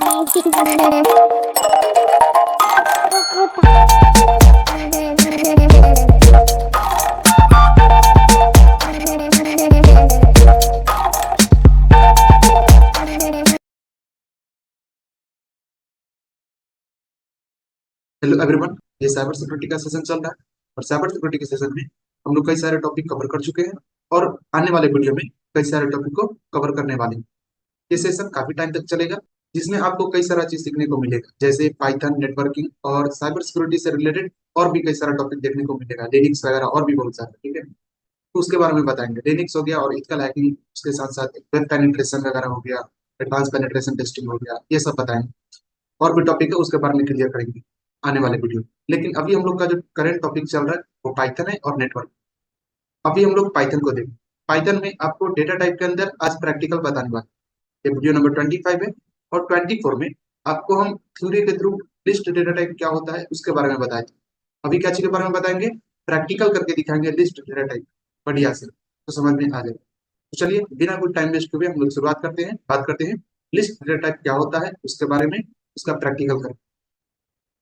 Hello everyone, ये cyber security का session चल रहा है। और साइबर सिक्योरिटी के सेशन में हम लोग कई सारे टॉपिक कवर कर चुके हैं और आने वाले वीडियो में कई सारे टॉपिक को कवर करने वाले हैं। ये सेशन काफी टाइम तक चलेगा, जिसमें आपको कई सारा चीज सीखने को मिलेगा, जैसे पाइथन, नेटवर्किंग और साइबर सिक्योरिटी से रिलेटेड और भी कई सारा टॉपिक देखने को मिलेगा, लिनक्स वगैरह और भी बहुत सारा। ठीक है, तो उसके बारे में बताएंगे। लिनक्स हो गया और इथिकल हैकिंग, उसके साथ साथ वेब पेनिट्रेशन वगैरह हो गया, एडवांस पेनिट्रेशन टेस्टिंग हो गया, ये सब बताएंगे। और भी टॉपिक है, उसके बारे में क्लियर करेंगे आने वाले वीडियो। लेकिन अभी हम लोग का जो करंट टॉपिक चल रहा है वो पाइथन है और नेटवर्क। अभी हम लोग पाइथन को देखें। पाइथन में आपको डेटा टाइप के अंदर आज प्रैक्टिकल बताने वाले हैं। ये वीडियो नंबर 25 है। और 24 में आपको हम थ्योरी के थ्रू लिस्ट डेटा टाइप क्या होता है उसके बारे में बताए थे। अभी क्या चीज के बारे में बताएंगे, प्रैक्टिकल करके दिखाएंगे लिस्ट डेटा टाइप बढ़िया से, तो समझ में आ जाएगा। तो चलिए बिना कोई टाइम वेस्ट हुए हम लोग शुरुआत करते हैं, बात करते हैं लिस्ट डेटा टाइप क्या होता है उसके बारे में, उसका प्रैक्टिकल करते हैं।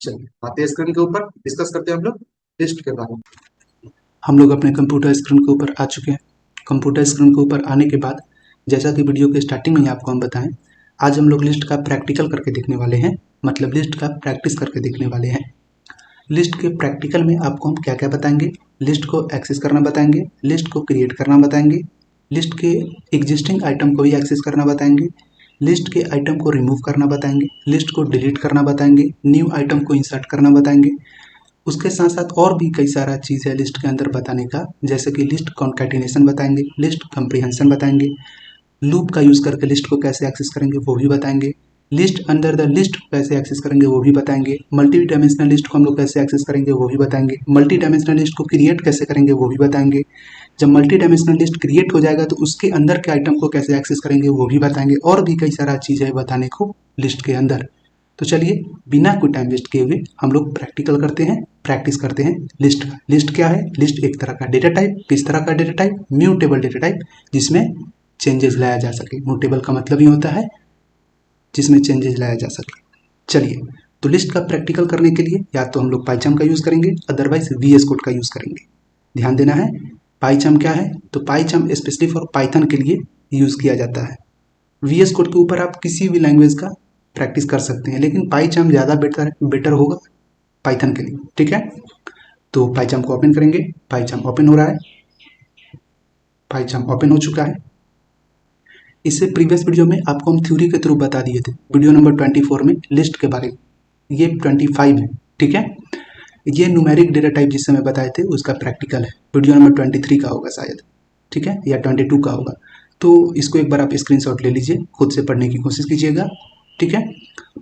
चलिए आते हैं स्क्रीन के ऊपर, डिस्कस करते हैं हम लोग लिस्ट के बारे में। हम लोग अपने कंप्यूटर स्क्रीन के ऊपर आ चुके हैं। कंप्यूटर स्क्रीन के ऊपर आने के बाद जैसा कि वीडियो के स्टार्टिंग में ही आपको हम बताएं, आज हम लोग लिस्ट का प्रैक्टिकल करके देखने वाले हैं, मतलब लिस्ट का प्रैक्टिस करके देखने वाले हैं। लिस्ट के प्रैक्टिकल में आपको हम क्या क्या बताएंगे, लिस्ट को एक्सेस करना बताएंगे, लिस्ट को क्रिएट करना बताएंगे, लिस्ट के एग्जिस्टिंग आइटम को भी एक्सेस करना बताएंगे, लिस्ट के आइटम को रिमूव करना बताएंगे, लिस्ट को डिलीट करना बताएंगे, न्यू आइटम को इंसर्ट करना बताएंगे। उसके साथ साथ और भी कई सारा चीज़ है लिस्ट के अंदर बताने का, जैसे कि लिस्ट कॉन्कैटिनेशन बताएंगे, लिस्ट कंप्रीहेंशन बताएंगे, लूप का यूज़ करके लिस्ट को कैसे एक्सेस करेंगे वो भी बताएंगे, लिस्ट अंडर द लिस्ट कैसे एक्सेस करेंगे वो भी बताएंगे, मल्टी डायमेंशनल लिस्ट को हम लोग कैसे एक्सेस करेंगे वो भी बताएंगे, मल्टी डायमेंशनल लिस्ट को क्रिएट कैसे करेंगे वो भी बताएंगे। जब मल्टी डायमेंशनल लिस्ट क्रिएट हो जाएगा तो उसके अंदर के आइटम को कैसे एक्सेस करेंगे वो भी बताएंगे, और भी कई सारा चीज़ है बताने को लिस्ट के अंदर। तो चलिए बिना कोई टाइम वेस्ट किए हुए हम लोग प्रैक्टिकल करते हैं, प्रैक्टिस करते हैं लिस्ट का। लिस्ट क्या है, लिस्ट एक तरह का डेटा टाइप। किस तरह का data type, mutable data type, जिसमें चेंजेस लाया जा सके। म्यूटेबल का मतलब ही होता है जिसमें चेंजेस लाया जा सके। चलिए, तो लिस्ट का प्रैक्टिकल करने के लिए या तो हम लोग पाइथन का यूज़ करेंगे, अदरवाइज VS कोड का यूज़ करेंगे। ध्यान देना है, पाइथन क्या है, तो पाइथन स्पेशली फॉर पाइथन के लिए यूज़ किया जाता है। VS कोड के ऊपर आप किसी भी लैंग्वेज का प्रैक्टिस कर सकते हैं, लेकिन पाइथन ज़्यादा बेटर होगा पाइथन के लिए। ठीक है, तो पाइथन को ओपन करेंगे। पाइथन ओपन हो रहा है, पाइथन ओपन हो चुका है। इससे प्रीवियस वीडियो में आपको हम थ्योरी के थ्रू बता दिए थे, वीडियो नंबर 24 में लिस्ट के बारे में। ये 25 है। ठीक है, ये न्यूमेरिक डेटा टाइप जिस समय बताए थे उसका प्रैक्टिकल है, वीडियो नंबर 23 का होगा शायद। ठीक है, या 22 का होगा। तो इसको एक बार आप स्क्रीनशॉट ले लीजिए, खुद से पढ़ने की कोशिश कीजिएगा। ठीक है,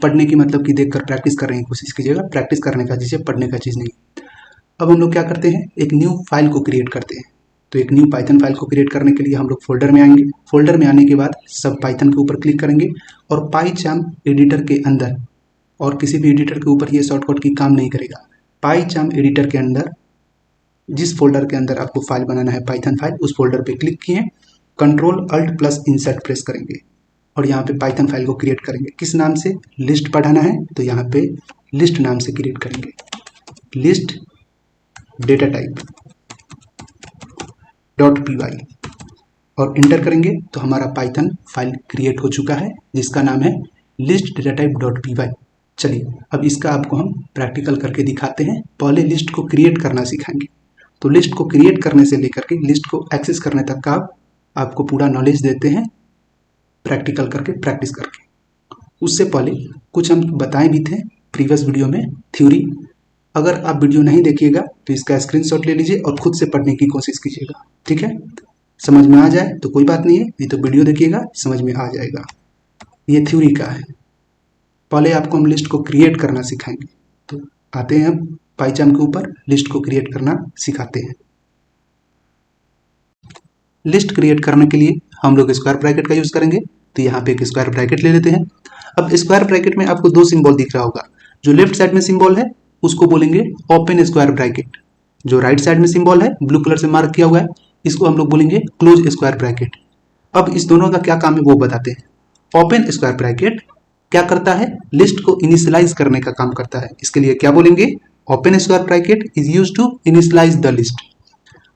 पढ़ने की मतलब कि देखकर प्रैक्टिस करने की कोशिश कीजिएगा, प्रैक्टिस करने का चीज़ है, पढ़ने का चीज़ नहीं। अब हम लोग क्या करते हैं, एक न्यू फाइल को क्रिएट करते हैं। तो एक न्यू पाइथन फाइल को क्रिएट करने के लिए हम लोग फोल्डर में आएंगे। फोल्डर में आने के बाद सब पाइथन के ऊपर क्लिक करेंगे और पाइचार्म एडिटर के अंदर, और किसी भी एडिटर के ऊपर ये शॉर्टकट की काम नहीं करेगा। पाइचार्म एडिटर के अंदर जिस फोल्डर के अंदर आपको फाइल बनाना है पाइथन फाइल, उस फोल्डर पे क्लिक किए, control alt plus insert press करेंगे और यहाँ पे पाइथन फाइल को क्रिएट करेंगे। किस नाम से, लिस्ट पढ़ाना है तो यहाँ पे लिस्ट नाम से क्रिएट करेंगे, लिस्ट डेटा टाइप .py, और इंटर करेंगे तो हमारा पाइथन फाइल क्रिएट हो चुका है जिसका नाम है लिस्ट डेटा टाइप .py। चलिए अब इसका आपको हम प्रैक्टिकल करके दिखाते हैं। पहले लिस्ट को क्रिएट करना सिखाएंगे। तो लिस्ट को क्रिएट करने से लेकर के लिस्ट को एक्सेस करने तक का आपको पूरा नॉलेज देते हैं, प्रैक्टिकल करके, प्रैक्टिस करके। उससे पहले कुछ हम बताए भी थे प्रीवियस वीडियो में थ्योरी। अगर आप वीडियो नहीं देखिएगा तो इसका स्क्रीनशॉट ले लीजिए और खुद से पढ़ने की कोशिश कीजिएगा। ठीक है, समझ में आ जाए तो कोई बात नहीं है, नहीं तो वीडियो देखिएगा समझ में आ जाएगा। ये थ्योरी का है। पहले आपको हम लिस्ट को क्रिएट करना सिखाएंगे। तो आते हैं हम पाइथन के ऊपर, लिस्ट को क्रिएट करना सिखाते हैं। लिस्ट क्रिएट करने के लिए हम लोग स्क्वायर ब्रैकेट का यूज करेंगे। तो यहाँ पे एक स्क्वायर ब्रैकेट ले लेते हैं। अब स्क्वायर ब्रैकेट में आपको दो सिंबल दिख रहा होगा। जो लेफ्ट साइड में सिंबल है उसको बोलेंगे ओपन स्क्वायर ब्रैकेट। जो राइट साइड में सिंबल है ब्लू कलर से मार्क किया हुआ है, इसको हम लोग बोलेंगे क्लोज स्क्वायर ब्रैकेट। अब इस दोनों का क्या काम है वो बताते हैं। ओपन स्क्वायर ब्रैकेट क्या करता है, लिस्ट को इनिशियलाइज करने का काम करता है। इसके लिए क्या बोलेंगे, open square bracket is used to initialise the list.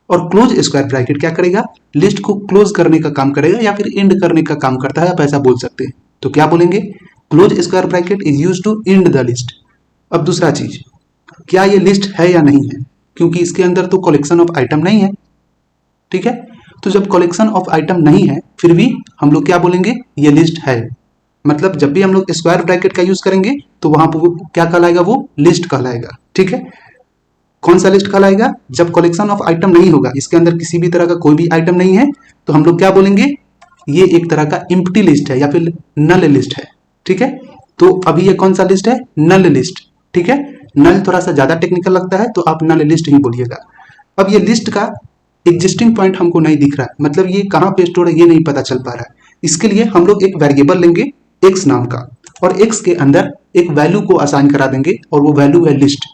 और क्लोज स्क्वायर ब्रैकेट क्या करेगा, लिस्ट को क्लोज करने का काम करेगा या फिर एंड करने का काम करता है, आप ऐसा बोल सकते हैं। तो क्या बोलेंगे, close square bracket is used to end the list. अब दूसरा चीज, क्या ये लिस्ट है या नहीं है, क्योंकि इसके अंदर तो कलेक्शन ऑफ आइटम नहीं है, ठीक है। तो जब कलेक्शन ऑफ आइटम नहीं है फिर भी हम लोग क्या बोलेंगे, ये लिस्ट है। मतलब जब भी हम लोग स्क्वायर ब्रैकेट का यूज करेंगे तो वहां पर वो क्या कहलाएगा, वो लिस्ट कहलाएगा, ठीक है। कौन सा लिस्ट कहलाएगा, जब कलेक्शन ऑफ आइटम नहीं होगा, इसके अंदर किसी भी तरह का कोई भी आइटम नहीं है, तो हम लोग क्या बोलेंगे, ये एक तरह का एम्प्टी लिस्ट है या फिर नल लिस्ट है, ठीक है। तो अभी ये कौन सा लिस्ट है, नल लिस्ट, ठीक है। नल थोड़ा सा ज्यादा टेक्निकल लगता है तो आप नल लिस्ट ही बोलिएगा। अब ये लिस्ट का एग्जिस्टिंग पॉइंट हमको नहीं दिख रहा है, मतलब ये कहाँ पे स्टोर है ये नहीं पता चल पा रहा है। इसके लिए हम लोग एक वेरिएबल लेंगे x नाम का, और x के अंदर एक वैल्यू को असाइन करा देंगे, और वो वैल्यू है लिस्ट।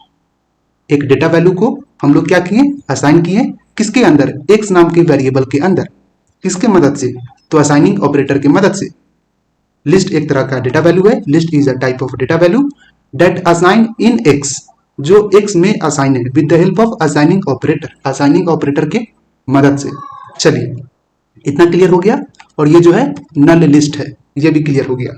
एक डेटा वैल्यू को हम लोग क्या किए, असाइन किए, किसके अंदर, x नाम के वेरिएबल के अंदर। किसके मदद से, तो असाइनिंग ऑपरेटर की मदद से। लिस्ट एक तरह का डेटा वैल्यू है, list is a type of data value that assign in x, जो x में असाइन है with the help of assigning operator, assigning operator के मदद से। चलिए इतना क्लियर हो गया। और ये जो है नल लिस्ट है, ये भी क्लियर हो गया।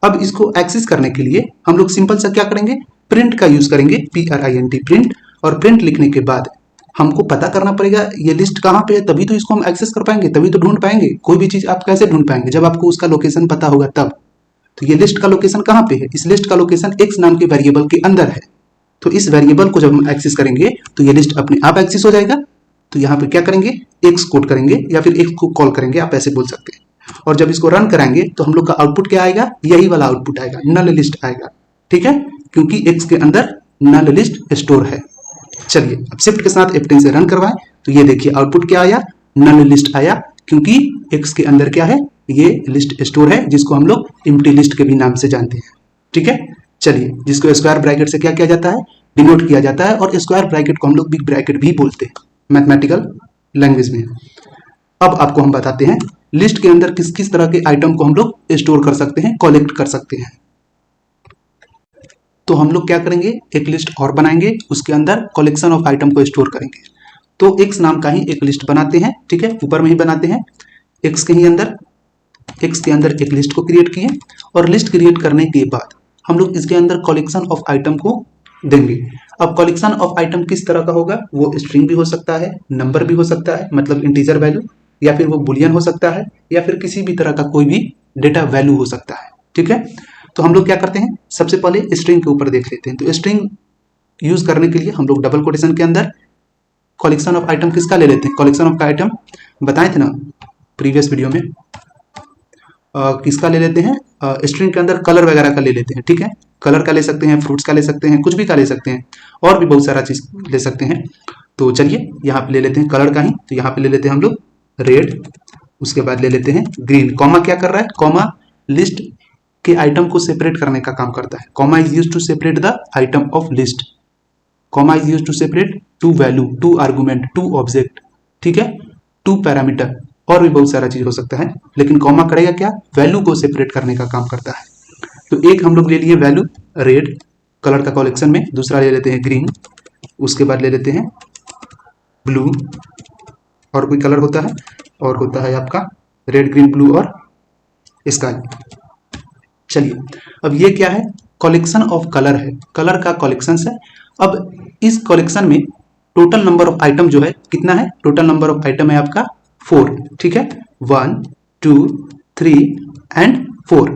अब इसको एक्सेस करने के लिए हम लोग सिंपल सा क्या करेंगे, प्रिंट का यूज करेंगे, PRINT प्रिंट। और प्रिंट लिखने के बाद हमको पता करना पड़ेगा ये लिस्ट कहाँ पे है, तभी तो इसको हम एक्सेस कर पाएंगे, तभी तो ढूंढ पाएंगे। कोई भी चीज आप कैसे ढूंढ पाएंगे, जब आपको उसका लोकेशन पता होगा तब। तो ये लिस्ट का लोकेशन कहाँ पे है, इस लिस्ट का लोकेशन x नाम के वेरिएबल के अंदर है। तो इस वेरिएबल को जब हम एक्सेस करेंगे तो ये लिस्ट अपने आप एक्सेस हो जाएगा। तो यहाँ पे क्या करेंगे, x कोड करेंगे या फिर x को कॉल करेंगे, आप ऐसे बोल सकते हैं। और जब इसको रन कराएंगे तो हम लोग का आउटपुट क्या आएगा, यही वाला आउटपुट आएगा, नल लिस्ट आएगा, ठीक है, क्योंकि x के अंदर नल लिस्ट स्टोर है। चलिए अब शिफ्ट के साथ F10 से रन करवाएं तो ये देखिए आउटपुट क्या आया, नल लिस्ट आया, क्योंकि x के अंदर क्या है, ये लिस्ट स्टोर है, जिसको हम लोग एम्प्टी लिस्ट के भी नाम से जानते हैं, ठीक है। चलिए जिसको स्क्वायर ब्रैकेट से क्या किया जाता है, डिनोट किया जाता है, और स्क्वायर ब्रैकेट को हम लोग बिग ब्रैकेट भी बोलते हैं मैथमेटिकल लैंग्वेज में। अब आपको हम बताते हैं लिस्ट के अंदर किस किस तरह के आइटम को हम लोग स्टोर कर सकते हैं, कलेक्ट कर सकते हैं। तो हम लोग क्या करेंगे, एक लिस्ट और बनाएंगे, उसके अंदर कलेक्शन ऑफ आइटम को स्टोर करेंगे। तो x नाम का ही एक लिस्ट बनाते हैं, ठीक है, ऊपर में ही बनाते हैं। x के अंदर एक लिस्ट को क्रिएट किए, और लिस्ट क्रिएट करने के बाद हम लोग इसके अंदर कलेक्शन ऑफ आइटम को देंगे। अब कलेक्शन ऑफ आइटम किस तरह का होगा, वो स्ट्रिंग भी हो सकता है, नंबर भी हो सकता है, मतलब इंटीजर वैल्यू, या फिर वो बुलियन हो सकता है, या फिर किसी भी तरह का कोई भी डेटा वैल्यू हो सकता है, ठीक है। तो हम लोग क्या करते हैं, सबसे पहले स्ट्रिंग के ऊपर देख लेते हैं। तो स्ट्रिंग यूज करने के लिए हम लोग डबल कोटेशन के अंदर कलेक्शन ऑफ आइटम किसका ले लेते हैं, कलेक्शन ऑफ आइटम बताए थे ना प्रीवियस वीडियो में, किसका ले लेते हैं, स्ट्रिंग के अंदर कलर वगैरह का ले लेते हैं, ठीक है। कलर का ले सकते हैं, फ्रूट्स का ले सकते हैं, कुछ भी का ले सकते हैं, और भी बहुत सारा चीज ले सकते हैं। तो चलिए यहाँ पे ले लेते हैं कलर का ही। तो यहाँ पे ले लेते हैं हम लोग रेड, उसके बाद ले लेते हैं ग्रीन। कॉमा क्या कर रहा है, कॉमा लिस्ट के आइटम को सेपरेट करने का काम करता है। Comma is used to separate the item of list. Comma is used to separate two value, two argument, two object, ठीक है, टू पैरामीटर, और भी बहुत सारा चीज हो सकता है। लेकिन कॉमा करेगा क्या, वैल्यू को सेपरेट करने का काम करता है। तो एक हम लोग ले लिए वैल्यू रेड कलर का कलेक्शन में, दूसरा ले लेते हैं ग्रीन, उसके बाद ले लेते हैं ब्लू, और कोई कलर होता है, और होता है आपका रेड ग्रीन ब्लू और स्काई। चलिए अब ये क्या है, कलेक्शन ऑफ कलर है, कलर का कलेक्शन है। अब इस कलेक्शन में टोटल नंबर ऑफ आइटम जो है कितना है, टोटल नंबर ऑफ आइटम है आपका 4, ठीक है, 1 2 3 and 4,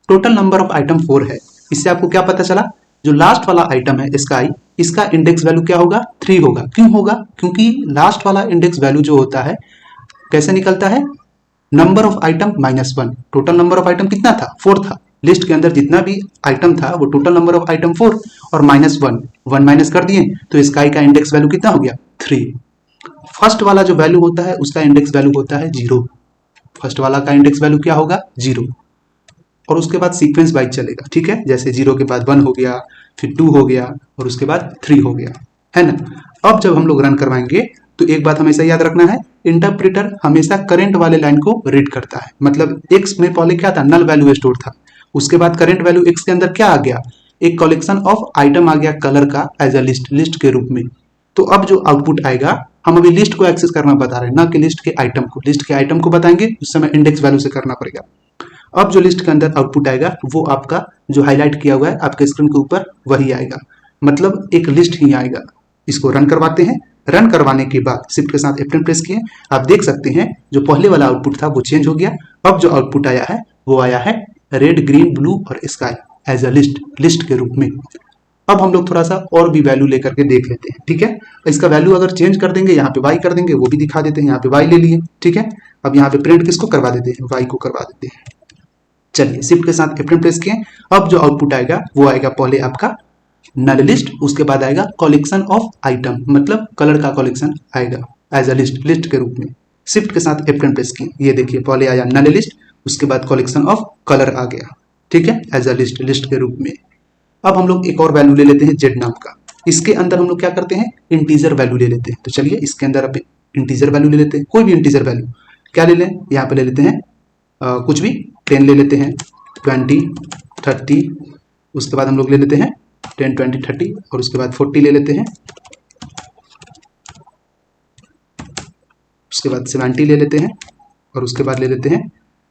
total number of item 4 है। इससे आपको क्या पता चला, जो लास्ट वाला आइटम है स्काई, इसका इंडेक्स वैल्यू क्या होगा, 3 होगा। क्यों होगा, क्योंकि लास्ट वाला इंडेक्स वैल्यू जो होता है कैसे निकलता है, number of item -1। Total number of item कितना था, 4 था। लिस्ट के अंदर जितना भी आइटम था वो टोटल नंबर ऑफ आइटम 4 और -1 माइनस कर दिए, तो स्काई का इंडेक्स वैल्यू कितना हो गया, 3। फर्स्ट वाला जो वैल्यू होता है उसका इंडेक्स वैल्यू होता है 0। फर्स्ट वाला का इंडेक्स वैल्यू क्या होगा, 0, और उसके बाद सीक्वेंस वाइज चलेगा, ठीक है। जैसे 0 के बाद 1 हो गया, फिर 2 हो गया, और उसके बाद 3 हो गया, है ना। अब जब हम लोग रन करवाएंगे तो एक बात हमेशा याद रखना है, इंटरप्रेटर हमेशा करंट वाले लाइन को रीड करता है। मतलब एक्स में पहले क्या था, नल वैल्यू स्टोर था, उसके बाद करेंट वैल्यू एक्स के अंदर क्या आ गया, एक कलेक्शन ऑफ आइटम आ गया कलर का एज अ लिस्ट के रूप में। तो अब जो आउटपुट आएगा, हम अभी लिस्ट को एक्सेस करना बता रहे हैं, ना कि लिस्ट के आइटम को। लिस्ट के आइटम को बताएंगे उस समय इंडेक्स वैल्यू से करना पड़ेगा। अब जो लिस्ट के अंदर आउटपुट आएगा वो आपका जो हाईलाइट किया हुआ है आपके स्क्रीन के ऊपर वही आएगा, मतलब एक लिस्ट ही आएगा। इसको रन करवाते हैं। रन करवाने के बाद शिफ्ट के साथ F10 प्रेस किए, आप देख सकते हैं जो पहले वाला आउटपुट था वो चेंज हो गया। अब जो आउटपुट आया है वो आया है रेड, ग्रीन, ब्लू और स्काई एज अ लिस्ट के रूप में। अब हम लोग थोड़ा सा और भी वैल्यू लेकर के देख लेते हैं, ठीक है। इसका वैल्यू अगर चेंज कर देंगे, यहाँ पे वाई कर देंगे, वो भी दिखा देते हैं। यहाँ पे वाई ले लिए, ठीक है। अब यहाँ पे प्रिंट किसको करवा देते हैं, वाई को करवा देते हैं। चलिए शिफ्ट के साथ F10 प्रेस किए। अब जो आउटपुट आएगा वो आएगा पहले आपका नल लिस्ट, उसके बाद आएगा कलेक्शन ऑफ आइटम, मतलब कलर का कलेक्शन आएगा एज अ लिस्ट के रूप में। शिफ्ट के साथ F10 प्रेस किए, ये देखिए पहले आया नल लिस्ट, उसके बाद कलेक्शन ऑफ कलर आ गया, ठीक है, एज अ लिस्ट के रूप में। अब हम लोग एक और वैल्यू ले लेते हैं जेड नाम का। इसके अंदर हम लोग क्या करते हैं, इंटीजर वैल्यू ले लेते हैं। तो चलिए इसके अंदर अब इंटीजर वैल्यू ले लेते हैं, कोई भी इंटीजर वैल्यू। क्या ले लें, यहाँ पे ले लेते हैं कुछ भी 10 ले लेते हैं, 20, 30, उसके बाद हम लोग ले लेते हैं 10, 20, 30 और उसके बाद 40 ले लेते हैं, उसके बाद 70 ले लेते हैं और उसके बाद ले लेते हैं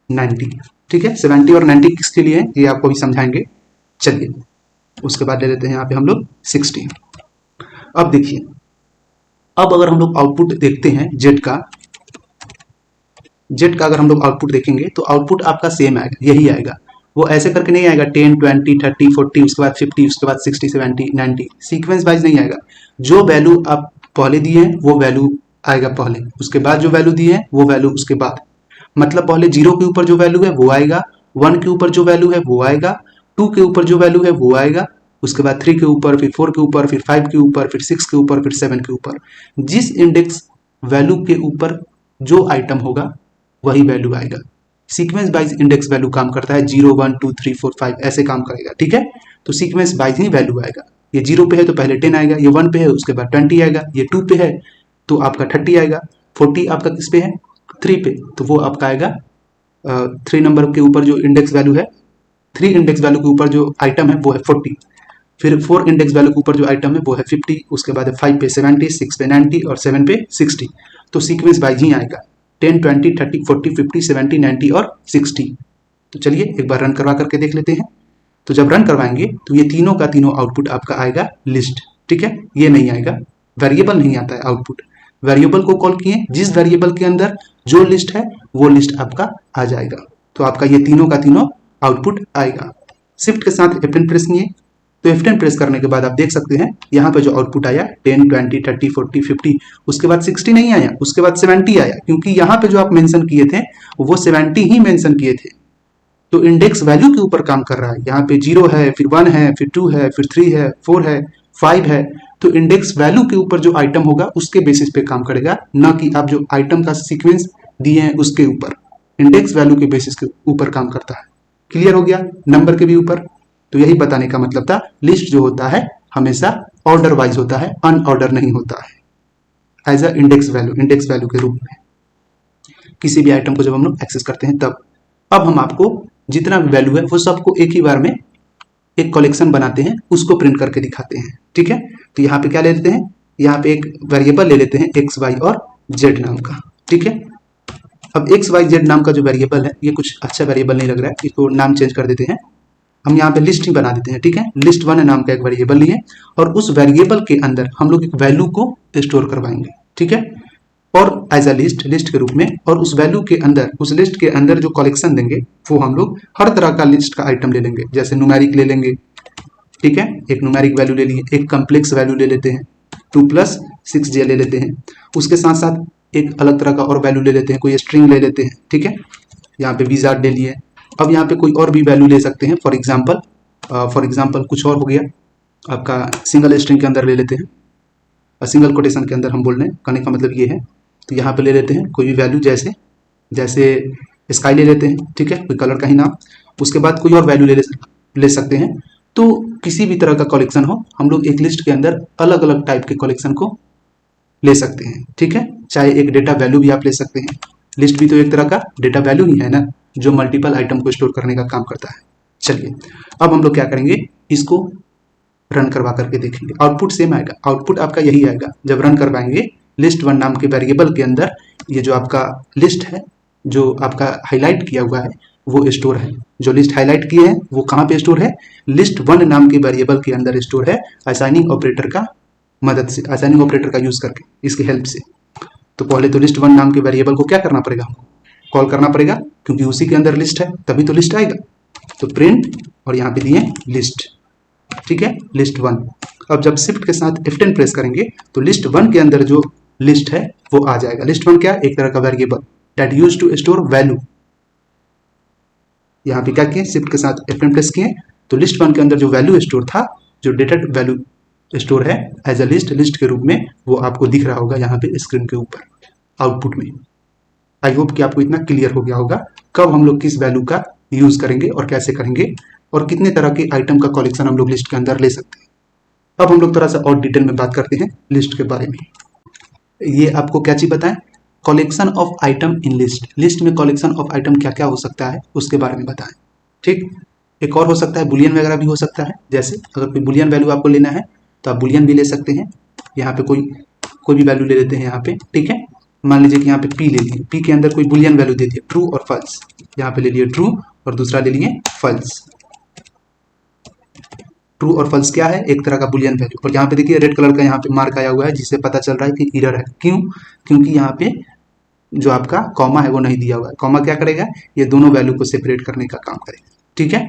90, ठीक है। 70 और 90 किसके लिए है ये आपको भी समझाएंगे। चलिए उसके बाद ले लेते हैं यहाँ पे हम लोग 60। अब देखिए, अब अगर हम लोग आउटपुट देखते हैं जेड का अगर हम लोग आउटपुट देखेंगे तो आउटपुट आपका सेम आएगा, यही आएगा। वो ऐसे करके नहीं आएगा 10, 20, 30, 40, उसके बाद 50, उसके बाद 60, 70, 90, सीक्वेंस वाइज नहीं आएगा। जो वैल्यू आप पहले दिए हैं वो वैल्यू आएगा पहले, उसके बाद जो वैल्यू दिए हैं वो वैल्यू उसके बाद। मतलब पहले 0 के ऊपर जो वैल्यू है वो आएगा, 1 के ऊपर जो वैल्यू है वो आएगा, 2 के ऊपर जो वैल्यू है वो आएगा, उसके बाद 3 के ऊपर, फिर 4 के ऊपर, फिर 5 के ऊपर, फिर 6 के ऊपर, फिर 7 के ऊपर। जिस इंडेक्स वैल्यू के ऊपर जो आइटम होगा वही वैल्यू आएगा। सीक्वेंस वाइज इंडेक्स वैल्यू काम करता है, 0, 1, 2, 3, 4, 5 ऐसे काम करेगा, ठीक है। तो सीक्वेंस वाइज ही वैल्यू आएगा। ये 0 पे है तो पहले 10 आएगा, ये 1 पे है उसके बाद 20 आएगा, ये 2 पे है तो आपका 30 आएगा, 40 आपका किस पे है, 3 पे, तो वो आपका आएगा 3 नंबर के ऊपर जो इंडेक्स वैल्यू है, 3 इंडेक्स वैल्यू के ऊपर जो आइटम है वो है 40, फिर 4 इंडेक्स वैल्यू के ऊपर जो आइटम है वो है 50, उसके बाद 5 पे 70, 6 पे 90 और 7 पे 60। तो सीक्वेंस वाइज ही आएगा 10, 20, 30, 40, 50, 70, 90 और 60। तो चलिए एक बार रन करवा करके देख लेते हैं। तो जब रन करवाएंगे तो ये तीनों का तीनों आउटपुट आपका आएगा लिस्ट, ठीक है। ये नहीं आएगा, वेरिएबल नहीं आता है आउटपुट। वेरिएबल को कॉल किए, जिस वेरिएबल के अंदर जो लिस्ट है वो लिस्ट आपका आ जाएगा। तो आपका ये तीनों का तीनों आउटपुट आएगा। शिफ्ट के साथ F10 प्रेस किए, तो F10 प्रेस करने के बाद आप देख सकते हैं यहाँ पे जो आउटपुट आया 10, 20, 30, 40, 50, उसके बाद 60 नहीं आया, उसके बाद 70 आया, क्योंकि यहाँ पे जो आप मेंशन किए थे वो 70 ही मेंशन किए थे। तो इंडेक्स वैल्यू के ऊपर काम कर रहा है। यहाँ पे 0 है, फिर 1 है, फिर 2 है, फिर 3 है, 4 है, 5 है। तो इंडेक्स वैल्यू के ऊपर जो आइटम होगा उसके बेसिस पे काम करेगा, ना कि आप जो आइटम का सीक्वेंस दिए हैं उसके ऊपर। इंडेक्स वैल्यू के बेसिस के ऊपर काम करता है। क्लियर हो गया, नंबर के भी ऊपर। तो यही बताने का मतलब था, लिस्ट जो होता है हमेशा ऑर्डर वाइज होता है, अनऑर्डर नहीं होता है। एज अ इंडेक्स वैल्यू के रूप में किसी भी आइटम को जब हम लोग एक्सेस करते हैं तब। अब हम आपको जितना भी वैल्यू है वो सबको एक ही बार में एक कलेक्शन बनाते हैं, उसको प्रिंट करके दिखाते हैं, ठीक है। तो यहाँ पे क्या ले लेते हैं, यहाँ पे एक वेरिएबल ले लेते हैं एक्स, वाई और जेड नाम का, ठीक है। अब एक्स, वाई, जेड नाम का जो वेरिएबल है ये कुछ अच्छा वेरिएबल नहीं लग रहा है, इसको नाम चेंज कर देते हैं। हम यहाँ पे लिस्ट ही बना देते हैं, ठीक है। लिस्ट 1 नाम का एक वेरिएबल लिए और उस वेरिएबल के अंदर हम लोग एक वैल्यू को स्टोर करवाएंगे, ठीक है, और एज अ लिस्ट के रूप में। और उस वैल्यू के अंदर, उस लिस्ट के अंदर जो कलेक्शन देंगे वो हम लोग हर तरह का लिस्ट का आइटम ले लेंगे। जैसे न्यूमेरिक ले लेंगे, ठीक है, एक न्यूमेरिक वैल्यू ले लिए, एक कम्प्लेक्स वैल्यू ले लेते हैं, 2 + 6j ले लेते हैं। उसके साथ साथ एक अलग तरह का और वैल्यू ले लेते हैं, कोई स्ट्रिंग ले लेते हैं, ठीक है। यहाँ पे विजार्ड ले लिए। अब यहाँ पे कोई और भी वैल्यू ले सकते हैं, फॉर एग्जाम्पल कुछ और हो गया आपका, सिंगल स्ट्रिंग के अंदर ले लेते हैं, सिंगल कोटेशन के अंदर हम बोल रहे हैं, कहने का मतलब ये है। तो यहाँ पे ले लेते हैं कोई भी वैल्यू, जैसे स्काई ले लेते हैं, ठीक है, कोई कलर का ही नाम। उसके बाद कोई और वैल्यू ले सकते हैं। तो किसी भी तरह का कलेक्शन हो, हम लोग एक लिस्ट के अंदर अलग अलग टाइप के कलेक्शन को ले सकते हैं, ठीक है। चाहे एक डेटा वैल्यू भी आप ले सकते हैं, लिस्ट भी तो एक तरह का डेटा वैल्यू ही है ना, जो मल्टीपल आइटम को स्टोर करने का काम करता है। चलिए अब हम लोग क्या करेंगे, इसको रन करवा करके देखेंगे। आउटपुट सेम आएगा, आउटपुट आपका यही आएगा। जब रन करवाएंगे list1 नाम के वेरिएबल के अंदर ये जो आपका लिस्ट है, जो आपका हाईलाइट किया हुआ है वो स्टोर है। जो लिस्ट हाईलाइट किए हैं वो कहाँ पे स्टोर है, list1 नाम के वेरिएबल के अंदर स्टोर है, असाइनिंग ऑपरेटर का मदद से, असाइनिंग ऑपरेटर का यूज करके, इसकी हेल्प से। तो पहले तो list1 नाम के वेरिएबल को क्या करना पड़ेगा, हमको कॉल करना पड़ेगा, क्योंकि उसी के अंदर लिस्ट है तभी तो लिस्ट आएगा। तो प्रिंट और यहाँ पे दिए लिस्ट, ठीक है, list1। अब जब शिफ्ट के साथ F10 प्रेस करेंगे तो list1 के अंदर जो लिस्ट है वो आ जाएगा। list1 क्या, एक तरह का variable that used to store value. यहाँ पे क्या किए, शिफ्ट के साथ F10 प्रेस किए तो list1 के अंदर जो वैल्यू स्टोर था, जो डेटा वैल्यू स्टोर है एज अ लिस्ट के रूप में, वो आपको दिख रहा होगा यहाँ पे स्क्रीन के ऊपर आउटपुट में। आई होप कि आपको इतना क्लियर हो गया होगा कब हम लोग किस वैल्यू का यूज करेंगे और कैसे करेंगे, और कितने तरह के आइटम का कलेक्शन हम लोग लिस्ट के अंदर ले सकते हैं। अब हम लोग थोड़ा सा और डिटेल में बात करते हैं लिस्ट के बारे में। ये आपको क्या चीज बताएं, collection of item in list. List में कलेक्शन ऑफ आइटम क्या क्या हो सकता है उसके बारे में बताएं, ठीक। एक और हो सकता है बुलियन वगैरह भी हो सकता है, जैसे अगर कोई बुलियन वैल्यू आपको लेना है तो आप बुलियन भी ले सकते हैं। यहाँ पे कोई भी वैल्यू ले लेते हैं यहाँ पे, ठीक है। मान लीजिए कि यहाँ पे पी ले लिए, पी के अंदर कोई बुलियन वैल्यू दे दिया, ट्रू और फॉल्स। यहाँ पे ले लिए ट्रू और दूसरा ले लिए फॉल्स। ट्रू और फॉल्स क्या है, एक तरह का बुलियन वैल्यू। और यहाँ पे देखिए रेड कलर का यहाँ पे मार्क आया हुआ है, जिससे पता चल रहा है कि एरर है। क्यों, क्योंकि यहाँ पे जो आपका कॉमा है वो नहीं दिया हुआ है। कॉमा क्या करेगा, ये दोनों वैल्यू को सेपरेट करने का काम करेगा, ठीक है।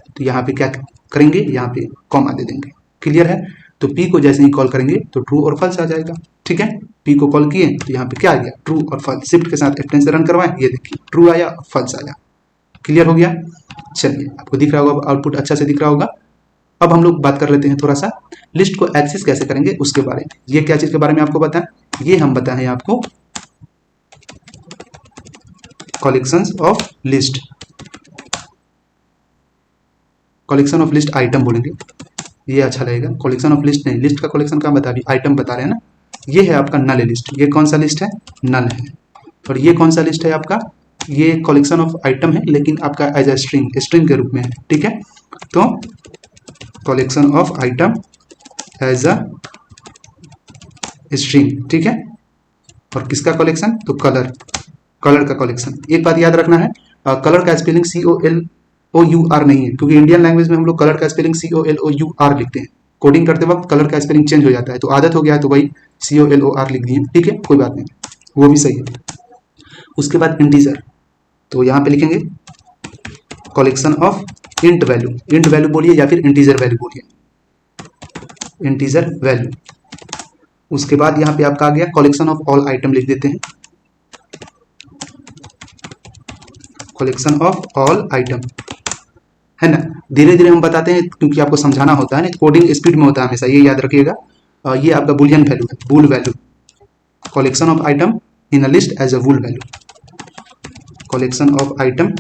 तो यहाँ पे क्या करेंगे, यहाँ पे कॉमा दे देंगे, क्लियर है। तो पी को जैसे ही कॉल करेंगे तो ट्रू और फॉल्स आ जाएगा, ठीक है। पी को कॉल किए तो यहाँ पे क्या आ गया, ट्रू और फॉल्स। शिफ्ट के साथ F10 से रन करवाएं, ये देखिए ट्रू आया और फॉल्स आया, क्लियर हो गया। चलिए आपको दिख रहा होगा, आउटपुट अच्छा से दिख रहा होगा। अब हम लोग बात कर लेते हैं थोड़ा सा लिस्ट को एक्सेस कैसे करेंगे उसके बारे में। ये क्या चीज के बारे में आपको बताएं, ये हम बताएं आपको collections of list, collection of list item बोलेंगे, ये अच्छा लगेगा। कलेक्शन ऑफ लिस्ट नहीं, लिस्ट का कलेक्शन का बता, अभी आइटम बता रहे हैं ना। ये है आपका नल लिस्ट, ये कौन सा लिस्ट है, नल है। और ये कौन सा लिस्ट है आपका, ये कलेक्शन ऑफ आइटम है, लेकिन आपका एज अ स्ट्रिंग के रूप में है, ठीक है। तो collection of item as a string, ठीक है। और किसका कलेक्शन, तो कलर का कलेक्शन। एक बात याद रखना है, कलर का स्पेलिंग COLOUR नहीं है, क्योंकि इंडियन लैंग्वेज में हम लोग कलर का स्पेलिंग COLOUR लिखते हैं। कोडिंग करते वक्त कलर का स्पेलिंग चेंज हो जाता है, तो आदत हो गया है तो वही COLOR लिख दिए, ठीक है, कोई बात नहीं, वो भी सही है। उसके बाद इंटीजर, तो यहाँ पे लिखेंगे collection of int value, int value बोलिए या फिर इंटीजर वैल्यू बोलिए, इंटीजर वैल्यू। उसके बाद यहाँ पे आपका आ गया कलेक्शन ऑफ ऑल आइटम, लिख देते हैं कलेक्शन ऑफ ऑल आइटम, है ना। धीरे धीरे हम बताते हैं क्योंकि आपको समझाना होता है ना, कोडिंग स्पीड में होता है हमेशा, ये याद रखिएगा। ये आपका बुलियन वैल्यू है, bool value, collection of item in a list as a bool value, collection of item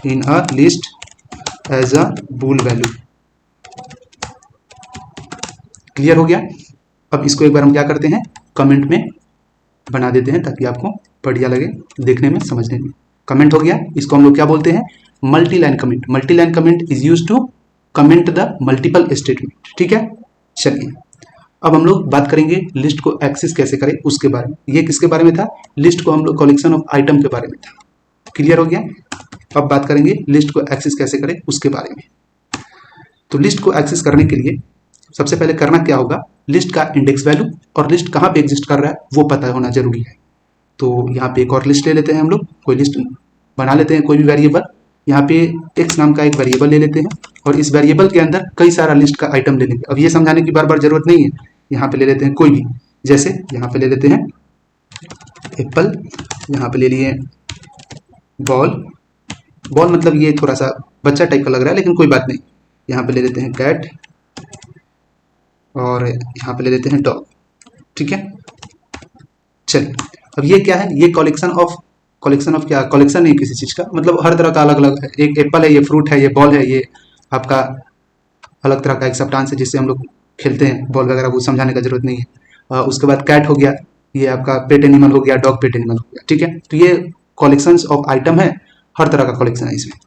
in a list as a bool value, clear हो गया। अब इसको एक बार हम क्या करते हैं, कमेंट में बना देते हैं ताकि आपको बढ़िया लगे देखने में, समझने में। कमेंट हो गया, इसको हम लोग क्या बोलते हैं, multi line comment. Multi line comment is use to comment the multiple statement, ठीक है। चलिए अब हम लोग बात करेंगे लिस्ट को एक्सेस कैसे करें उसके बारे में। ये किसके बारे में था, लिस्ट को हम लोग कलेक्शन ऑफ आइटम के बारे में था, क्लियर हो गया। अब बात करेंगे लिस्ट को एक्सेस कैसे करें उसके बारे में। तो लिस्ट को एक्सेस करने के लिए सबसे पहले करना क्या होगा, लिस्ट का इंडेक्स वैल्यू और लिस्ट कहाँ पे एग्जिस्ट कर रहा है वो पता होना जरूरी है। तो यहाँ पे एक और लिस्ट ले लेते हैं हम लोग, कोई लिस्ट बना लेते हैं, कोई भी वेरिएबल। यहाँ पे x नाम का एक वेरिएबल ले लेते हैं और इस वेरिएबल के अंदर कई सारा लिस्ट का आइटम ले लेंगे। अब ये समझाने की बार बार जरूरत नहीं है, यहाँ पे ले लेते हैं कोई भी, जैसे यहाँ पे ले लेते हैं एप्पल, यहाँ पे ले लिए बॉल, बॉल मतलब ये थोड़ा सा बच्चा टाइप का लग रहा है लेकिन कोई बात नहीं। यहाँ पे ले लेते हैं कैट और यहाँ पे ले लेते हैं डॉग, ठीक है। चलिए अब ये क्या है, ये कलेक्शन ऑफ क्या, कलेक्शन नहीं किसी चीज का, मतलब हर तरह का अलग अलग है। एक एप्पल है, ये फ्रूट है, ये बॉल है, ये आपका अलग तरह का एक सब्सटेंस है जिससे हम लोग खेलते हैं बॉल वगैरह, वो समझाने का जरूरत नहीं है। उसके बाद कैट हो गया, ये आपका पेट एनिमल हो गया, डॉग पेट एनिमल हो गया, ठीक है। तो ये कलेक्शंस ऑफ आइटम है, हर तरह का कलेक्शन है इसमें।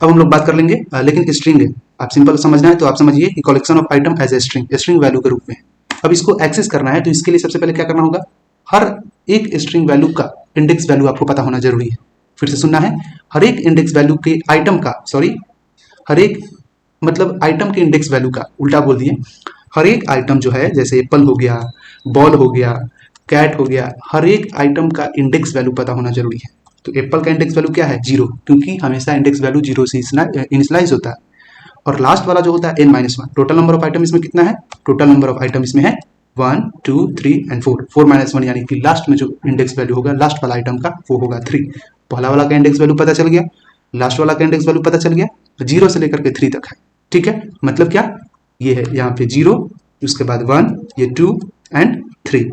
अब हम लोग बात कर लेंगे लेकिन स्ट्रिंग है, आप सिंपल समझना है तो आप समझिए कि collection of item as a string value के रूप में। अब इसको एक्सेस करना है तो इसके लिए सबसे पहले क्या करना होगा, हर एक स्ट्रिंग वैल्यू का इंडेक्स वैल्यू आपको पता होना जरूरी है। फिर से सुनना है, हर एक इंडेक्स वैल्यू के आइटम का, सॉरी हर एक मतलब आइटम के इंडेक्स वैल्यू का, उल्टा बोल दिए, हर एक आइटम जो है जैसे एप्पल हो गया, बॉल हो गया, कैट हो गया, हर एक आइटम का इंडेक्स वैल्यू पता होना जरूरी है। तो एप्पल का इंडेक्स वैल्यू क्या है, 0, क्योंकि हमेशा इंडेक्स वैल्यू 0 से इनिशियलाइज होता है। और लास्ट वाला जो होता है n-1, total number of item इसमें कितना है, टोटल नंबर ऑफ आइटम इसमें है 1 2 3 एंड 4, 4 - 1 यानी कि लास्ट में जो इंडेक्स वैल्यू होगा लास्ट वाला आइटम का वो होगा 3। पहला वाला का इंडेक्स वैल्यू पता चल गया, लास्ट वाला का इंडेक्स वैल्यू पता चल गया, 0 से लेकर के 3 तक है। ठीक है, मतलब क्या, ये है यहाँ पे 0, उसके बाद 1, ये 2 एंड 3,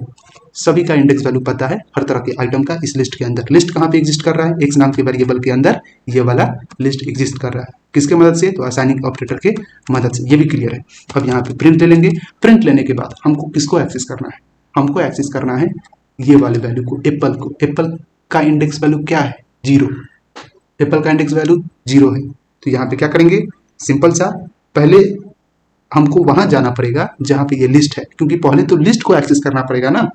सभी का इंडेक्स वैल्यू पता है हर तरह के आइटम का इस लिस्ट के अंदर। लिस्ट कहाँ पे एग्जिस्ट कर रहा है, एक्स नाम के वेरिएबल के अंदर ये वाला लिस्ट एग्जिस्ट कर रहा है। किसके मदद से, तो असाइनिंग ऑपरेटर के मदद से, ये भी क्लियर है। अब यहाँ पे प्रिंट ले लेंगे, प्रिंट लेने के बाद हमको किसको एक्सेस करना है, हमको एक्सेस करना है ये वाले वैल्यू को, एप्पल को। एप्पल का इंडेक्स वैल्यू क्या है, 0, एप्पल का इंडेक्स वैल्यू 0 है। तो यहाँ पे क्या करेंगे, सिंपल सा, पहले हमको वहां जाना पड़ेगा जहां पे ये लिस्ट है, क्योंकि पहले तो लिस्ट को एक्सेस करना पड़ेगा ना,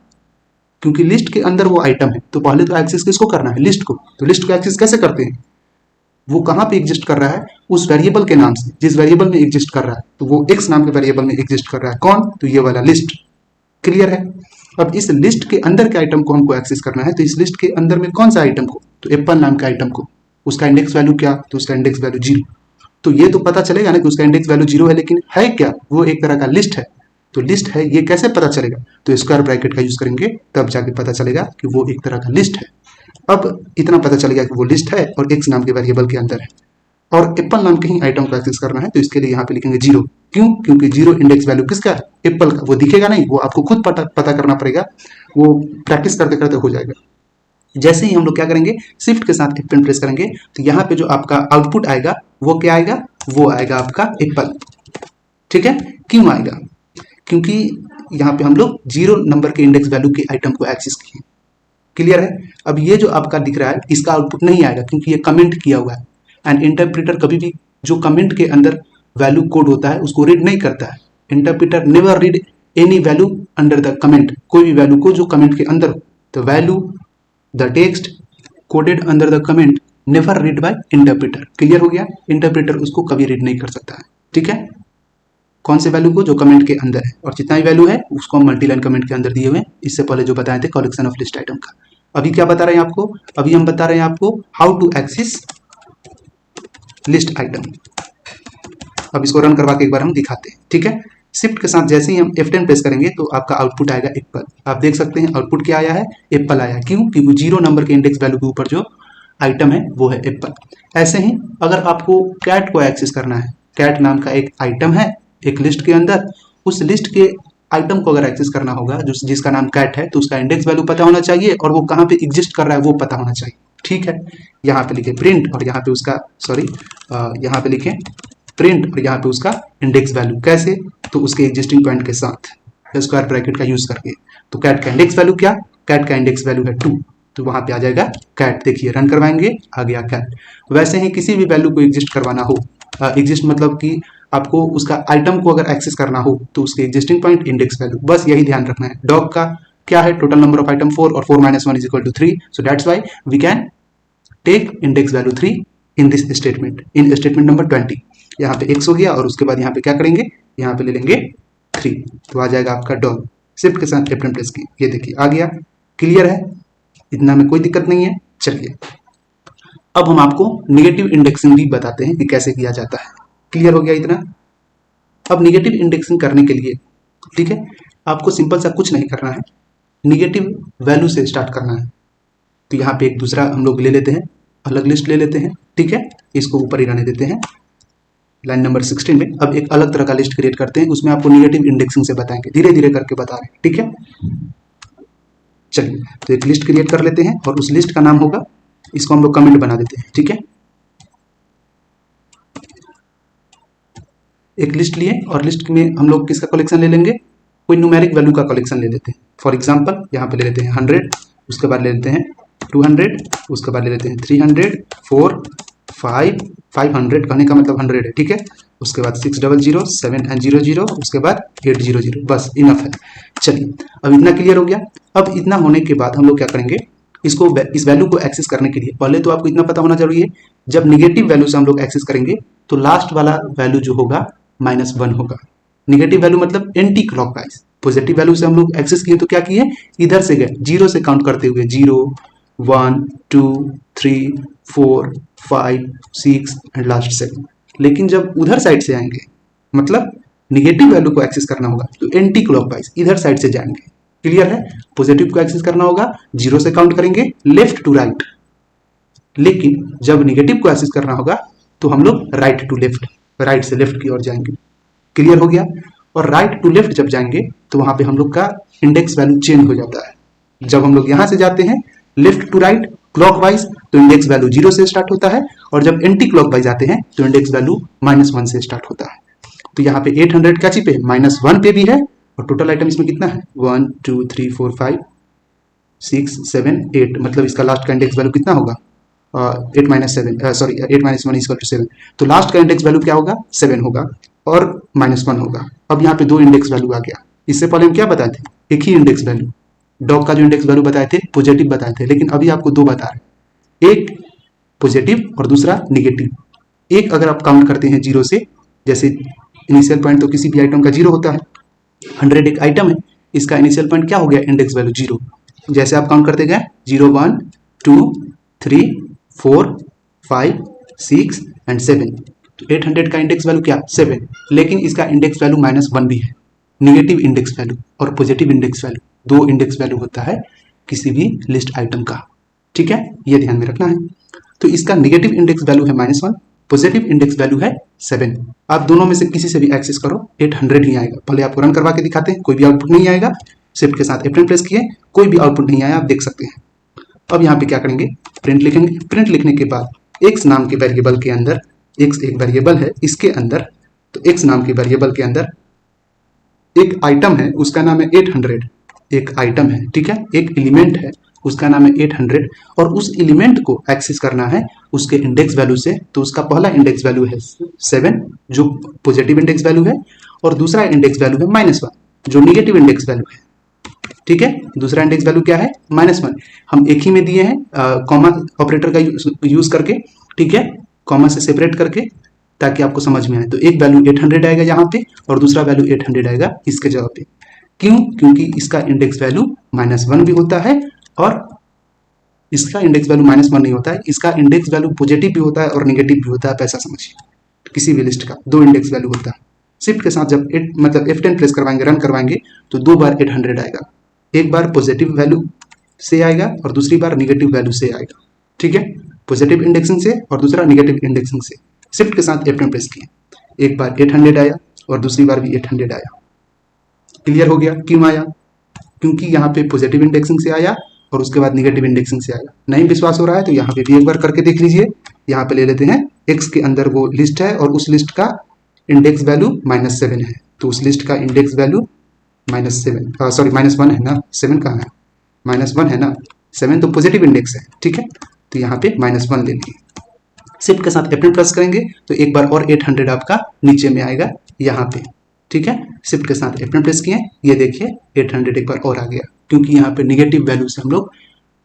क्योंकि लिस्ट के अंदर वो आइटम है, तो पहले तो एक्सेस किसको करना है, लिस्ट को। तो लिस्ट को एक्सेस कैसे करते हैं, वो कहाँ पे एग्जिस्ट कर रहा है, उस वेरिएबल के नाम से, जिस वेरिएबल में एग्जिस्ट कर रहा है। तो वो एक्स नाम के वेरिएबल में एग्जिस्ट कर रहा है, कौन, तो ये वाला लिस्ट। क्लियर है। अब इस लिस्ट के अंदर के आइटम को हमको एक्सेस करना है, तो इस लिस्ट के अंदर में कौन सा आइटम को, तो एप्पल नाम के आइटम को, उसका इंडेक्स वैल्यू क्या, तो उसका इंडेक्स वैल्यू 0। तो ये तो पता चलेगा ना कि उसका इंडेक्स वैल्यू 0 है, लेकिन है क्या, वो एक तरह का लिस्ट है। तो लिस्ट है, ये कैसे पता चलेगा, तो स्क्वायर ब्रैकेट का यूज करेंगे, तब जाके पता चलेगा कि वो एक तरह का लिस्ट है। अब इतना पता चलेगा कि वो लिस्ट है और एक्स नाम के वेरिएबल के अंदर है, और एप्पल नाम के ही आइटम को एक्सेस करना है, तो इसके लिए यहाँ पे लिखेंगे 0। क्यों, क्योंकि 0 इंडेक्स वैल्यू किसका है, एप्पल का। वो दिखेगा नहीं, वो आपको खुद पता करना पड़ेगा, वो प्रैक्टिस करते करते हो जाएगा। जैसे ही हम लोग क्या करेंगे, शिफ्ट के साथ F10 प्रेस करेंगे, तो यहाँ पे जो आपका आउटपुट आएगा वो क्या आएगा, वो आएगा आपका एप्पल। ठीक है, क्यों आएगा, क्योंकि यहाँ पे हम लोग 0 नंबर के इंडेक्स वैल्यू के आइटम को एक्सेस किए। क्लियर है। अब ये जो आपका दिख रहा है इसका आउटपुट नहीं आएगा, क्योंकि ये कमेंट किया हुआ है, एंड इंटरप्रेटर कभी भी जो कमेंट के अंदर वैल्यू कोड होता है उसको रीड नहीं करता है। Interpreter never read any value under the comment, कोई भी वैल्यू को जो कमेंट के अंदर हो, तो value the text coded under the comment never read by interpreter. Clear हो गया, इंटरप्रेटर उसको कभी रीड नहीं कर सकता है। ठीक है, कौन से वैल्यू को, जो कमेंट के अंदर है, और जितना भी वैल्यू है उसको हम मल्टीलाइन कमेंट के अंदर दिए हुए हैं। इससे पहले जो बताए थे कलेक्शन ऑफ लिस्ट आइटम का। अभी क्या बता रहे हैं आपको, अभी हम बता रहे हैं आपको how to access list item. अब इसको रन करवा के एक बार हम दिखाते हैं। ठीक है, शिफ्ट के साथ जैसे ही हम F10 प्रेस करेंगे तो आपका आउटपुट आएगा एप्पल। आप देख सकते हैं आउटपुट क्या आया है, एप्पल आया। क्यों, क्योंकि 0 नंबर के इंडेक्स वैल्यू के ऊपर जो आइटम है वो है एप्पल। ऐसे ही अगर आपको कैट को एक्सेस करना है, कैट नाम का एक आइटम है एक लिस्ट के अंदर, उस लिस्ट के आइटम को अगर एक्सेस करना होगा जिसका नाम कैट है, तो उसका इंडेक्स वैल्यू पता होना चाहिए और वो कहाँ पे एग्जिस्ट कर रहा है वो पता होना चाहिए। ठीक है, यहाँ पे लिखे प्रिंट और यहाँ पे उसका यहाँ पे लिखे प्रिंट और यहाँ पे उसका इंडेक्स वैल्यू। कैसे, तो उसके एग्जिस्टिंग पॉइंट के साथ स्क्वायर ब्रैकेट का यूज करके। तो कैट का इंडेक्स वैल्यू क्या, कैट का इंडेक्स वैल्यू है 2, तो वहां पे आ जाएगा कैट। देखिए रन करवाएंगे, आ गया कैट। वैसे ही किसी भी वैल्यू को एग्जिस्ट करवाना हो, एग्जिस्ट मतलब कि आपको उसका आइटम को अगर एक्सेस करना हो, तो उसके एग्जिस्टिंग पॉइंट इंडेक्स वैल्यू, बस यही ध्यान रखना है। डॉग का क्या है, टोटल नंबर ऑफ आइटम 4 और 4 - 1 = 3, so that's why we can take index value 3 in this statement, in statement number 20। यहाँ पे x हो गया और उसके बाद यहाँ पे क्या करेंगे, यहाँ पे ले लेंगे 3, तो आ जाएगा आपका डॉग। शिफ्ट के साथ F10 प्रेस की, ये देखिए आ गया। क्लियर है, इतना में कोई दिक्कत नहीं है। चलिए अब हम आपको निगेटिव इंडेक्सिंग भी बताते हैं कि कैसे किया जाता है। क्लियर हो गया इतना। अब निगेटिव इंडेक्सिंग करने के लिए, ठीक है, आपको सिंपल सा कुछ नहीं करना है, निगेटिव वैल्यू से स्टार्ट करना है। तो यहाँ पे एक दूसरा हम लोग ले लेते हैं, अलग लिस्ट ले लेते हैं। ठीक है, इसको ऊपर ही रहने देते हैं लाइन नंबर 16 में। अब एक अलग तरह का लिस्ट क्रिएट करते हैं, उसमें आपको निगेटिव इंडेक्सिंग से बताएंगे, धीरे धीरे करके बता रहे हैं। ठीक है, चलिए तो एक लिस्ट क्रिएट कर लेते हैं और उस लिस्ट का नाम होगा, इसको हम लोग कमेंट बना देते हैं। ठीक है, एक लिस्ट लिए और लिस्ट में हम लोग किसका कलेक्शन ले लेंगे, कोई न्यूमेरिक वैल्यू का कलेक्शन ले लेते हैं। फॉर एग्जांपल यहाँ पे ले लेते हैं 100, उसके बाद ले लेते हैं 200, उसके बाद ले लेते हैं 300, 4, 500 कहने का मतलब 100 है, ठीक है। उसके बाद 600 700, उसके बाद 800, बस इनफ है। चलिए अब इतना क्लियर हो गया। अब इतना होने के बाद हम लोग क्या करेंगे, इसको इस वैल्यू को एक्सेस करने के लिए पहले तो आपको इतना पता होना जरूरी है, जब निगेटिव वैल्यू से हम लोग एक्सेस करेंगे तो लास्ट वाला वैल्यू जो होगा -1 होगा। निगेटिव वैल्यू मतलब एंटी क्लॉकवाइज। पॉजिटिव वैल्यू से हम लोग एक्सेस किए तो क्या किए, इधर से गए जीरो से काउंट करते हुए, 0 1 2 3 4 5 6 एंड लास्ट 7। लेकिन जब उधर साइड से आएंगे, मतलब निगेटिव वैल्यू को एक्सेस करना होगा तो एंटी क्लॉकवाइज इधर साइड से जाएंगे। क्लियर है। पॉजिटिव को एक्सेस करना होगा, जीरो से काउंट करेंगे लेफ्ट टू राइट। लेकिन जब निगेटिव को एक्सेस करना होगा तो हम लोग राइट टू लेफ्ट, राइट से लेफ्ट की ओर जाएंगे। क्लियर हो गया। और राइट टू लेफ्ट जब जाएंगे तो वहां पे हम लोग का इंडेक्स वैल्यू चेंज हो जाता है। जब हम लोग यहां से जाते हैं लेफ्ट टू राइट क्लॉकवाइज तो इंडेक्स वैल्यू 0 से स्टार्ट होता है, और जब एंटी क्लॉकवाइज आते हैं तो इंडेक्स वैल्यू -1 से स्टार्ट होता है। तो यहाँ पे 800 क्या चीज पे है, -1 पे भी है। और टोटल आइटम इसमें कितना है, 1 2 3 4 5 6 7 8, मतलब इसका लास्ट का इंडेक्स वैल्यू कितना होगा, 8 - 7 सॉरी 8 - 1 = 7। तो लास्ट का इंडेक्स वैल्यू क्या होगा, 7 होगा और -1 होगा। अब यहाँ पे दो इंडेक्स वैल्यू आ गया। इससे पहले हम क्या बताए थे, एक ही इंडेक्स वैल्यू, डॉग का जो इंडेक्स वैल्यू बताए थे पॉजिटिव बताए थे, लेकिन अभी आपको दो बता रहे, एक पॉजिटिव और दूसरा निगेटिव। एक अगर आप काउंट करते हैं जीरो से, जैसे इनिशियल पॉइंट तो किसी भी आइटम का जीरो होता है, 100 एक आइटम है, इसका इनिशियल पॉइंट क्या हो गया, इंडेक्स वैल्यू 0। जैसे आप काउंट करते गए 0 1 2 3 4 5 6 एंड 7, तो 800 का इंडेक्स वैल्यू क्या, 7। लेकिन इसका इंडेक्स वैल्यू -1 भी है। निगेटिव इंडेक्स वैल्यू और पॉजिटिव इंडेक्स वैल्यू, दो इंडेक्स वैल्यू होता है किसी भी लिस्ट आइटम का, ठीक है, ये ध्यान में रखना है। तो इसका निगेटिव इंडेक्स वैल्यू है -1, पॉजिटिव इंडेक्स वैल्यू है 7। आप दोनों में से किसी से भी एक्सेस करो 800 ही आएगा। पहले आपको रन करवा के दिखाते हैं, कोई भी आउटपुट नहीं आएगा। शिफ्ट के साथ F10 प्रेस किए, कोई भी आउटपुट नहीं आया, आप देख सकते हैं। अब यहाँ पे क्या करेंगे, प्रिंट लिखेंगे। प्रिंट लिखने के बाद एक्स नाम के वेरिएबल के अंदर, एक्स एक वेरिएबल है इसके अंदर, तो एक्स नाम के वेरिएबल के अंदर एक आइटम है उसका नाम है 800। एक आइटम है, ठीक है, एक एलिमेंट है उसका नाम है 800, और उस एलिमेंट को एक्सेस करना है उसके इंडेक्स वैल्यू से। तो उसका पहला इंडेक्स वैल्यू है 7 जो पॉजिटिव इंडेक्स वैल्यू है, और दूसरा इंडेक्स वैल्यू है -1 जो निगेटिव इंडेक्स वैल्यू है, ठीक है। दूसरा इंडेक्स वैल्यू क्या है, -1। हम एक ही में दिए हैं कॉमा ऑपरेटर का यूज करके, ठीक है, कॉमा से सेपरेट करके, ताकि आपको समझ में आए। तो एक वैल्यू 800 आएगा यहाँ पे और दूसरा वैल्यू 800 आएगा इसके जगह पे। क्यों, क्योंकि इसका इंडेक्स वैल्यू -1 भी होता है और इसका इंडेक्स वैल्यू -1 नहीं होता है। इसका इंडेक्स वैल्यू पॉजिटिव भी होता है और निगेटिव भी होता है, पैसा समझिए। किसी भी लिस्ट का दो इंडेक्स वैल्यू होता है। शिफ्ट के साथ जब मतलब F10 प्रेस करवाएंगे, रन करवाएंगे, तो दो बार 800 आएगा। एक बार पॉजिटिव वैल्यू से आएगा और दूसरी बार निगेटिव वैल्यू से आएगा, ठीक है। पॉजिटिव इंडेक्सिंग से और दूसरा निगेटिव इंडेक्सिंग से। शिफ्ट के साथ F10 प्रेस किए, एक बार 800 आया और दूसरी बार भी 800 आया। क्लियर हो गया, क्यों आया, क्योंकि यहाँ पे पॉजिटिव इंडेक्सिंग से आया और उसके बाद निगेटिव इंडेक्सिंग से आया। नहीं विश्वास हो रहा है तो यहाँ पे भी एक बार करके देख लीजिए। यहाँ पे ले लेते हैं एक्स के अंदर वो लिस्ट है और उस लिस्ट का इंडेक्स वैल्यू -7 है, तो उस लिस्ट का इंडेक्स वैल्यू -7 सॉरी -1 है ना, 7 कहाँ है, -1 है ना, 7 तो पॉजिटिव इंडेक्स है, ठीक है। तो यहाँ पे -1 ले लिए। शिफ्ट के साथ F10 प्रेस करेंगे तो एक बार और 800 आपका नीचे में आएगा यहाँ पे, ठीक है। शिफ्ट के साथ F10 प्रेस किए, ये देखिए 800 एक बार और आ गया, क्योंकि यहाँ पे निगेटिव वैल्यू से हम लोग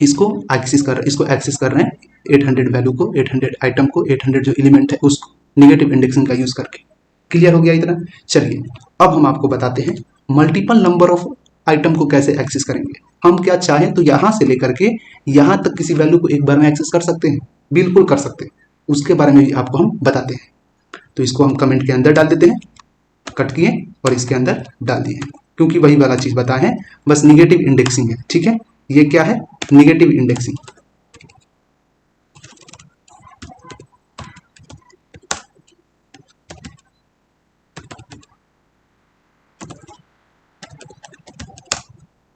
इसको एक्सेस कर रहे हैं 800 वैल्यू को, 800 आइटम को, 800 जो एलिमेंट है उसको निगेटिव इंडेक्सिंग का यूज करके। क्लियर हो गया इतना। चलिए अब हम आपको बताते हैं मल्टीपल नंबर ऑफ आइटम को कैसे एक्सेस करेंगे। हम क्या चाहें तो यहां से लेकर के यहां तक किसी वैल्यू को एक बार में एक्सेस कर सकते हैं, बिल्कुल कर सकते हैं, उसके बारे में भी आपको हम बताते हैं। तो इसको हम कमेंट के अंदर डाल देते हैं, कट किए और इसके अंदर डाल दिए, क्योंकि वही वाला चीज बताए हैं, बस निगेटिव इंडेक्सिंग है, ठीक है। ये क्या है, निगेटिव इंडेक्सिंग।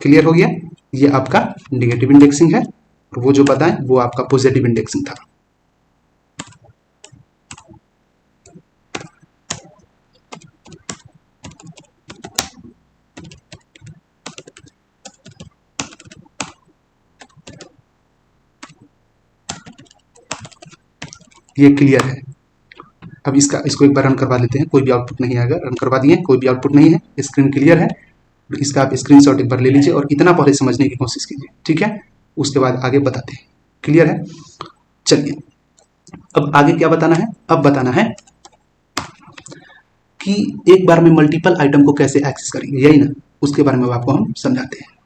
क्लियर हो गया, ये आपका निगेटिव इंडेक्सिंग है, और वो जो बताएं वो आपका पॉजिटिव इंडेक्सिंग था। ये क्लियर है। अब इसको एक बार रन करवा लेते हैं, कोई भी आउटपुट नहीं आएगा। रन करवा दिए, कोई भी आउटपुट नहीं है, स्क्रीन क्लियर है। इसका आप स्क्रीनशॉट एक बार ले लीजिए और इतना पहले समझने की कोशिश कीजिए, ठीक है। उसके बाद आगे बताते हैं। क्लियर है? चलिए, अब आगे क्या बताना है? अब बताना है कि एक बार में मल्टीपल आइटम को कैसे एक्सेस करेंगे, यही ना, उसके बारे में आपको हम समझाते हैं।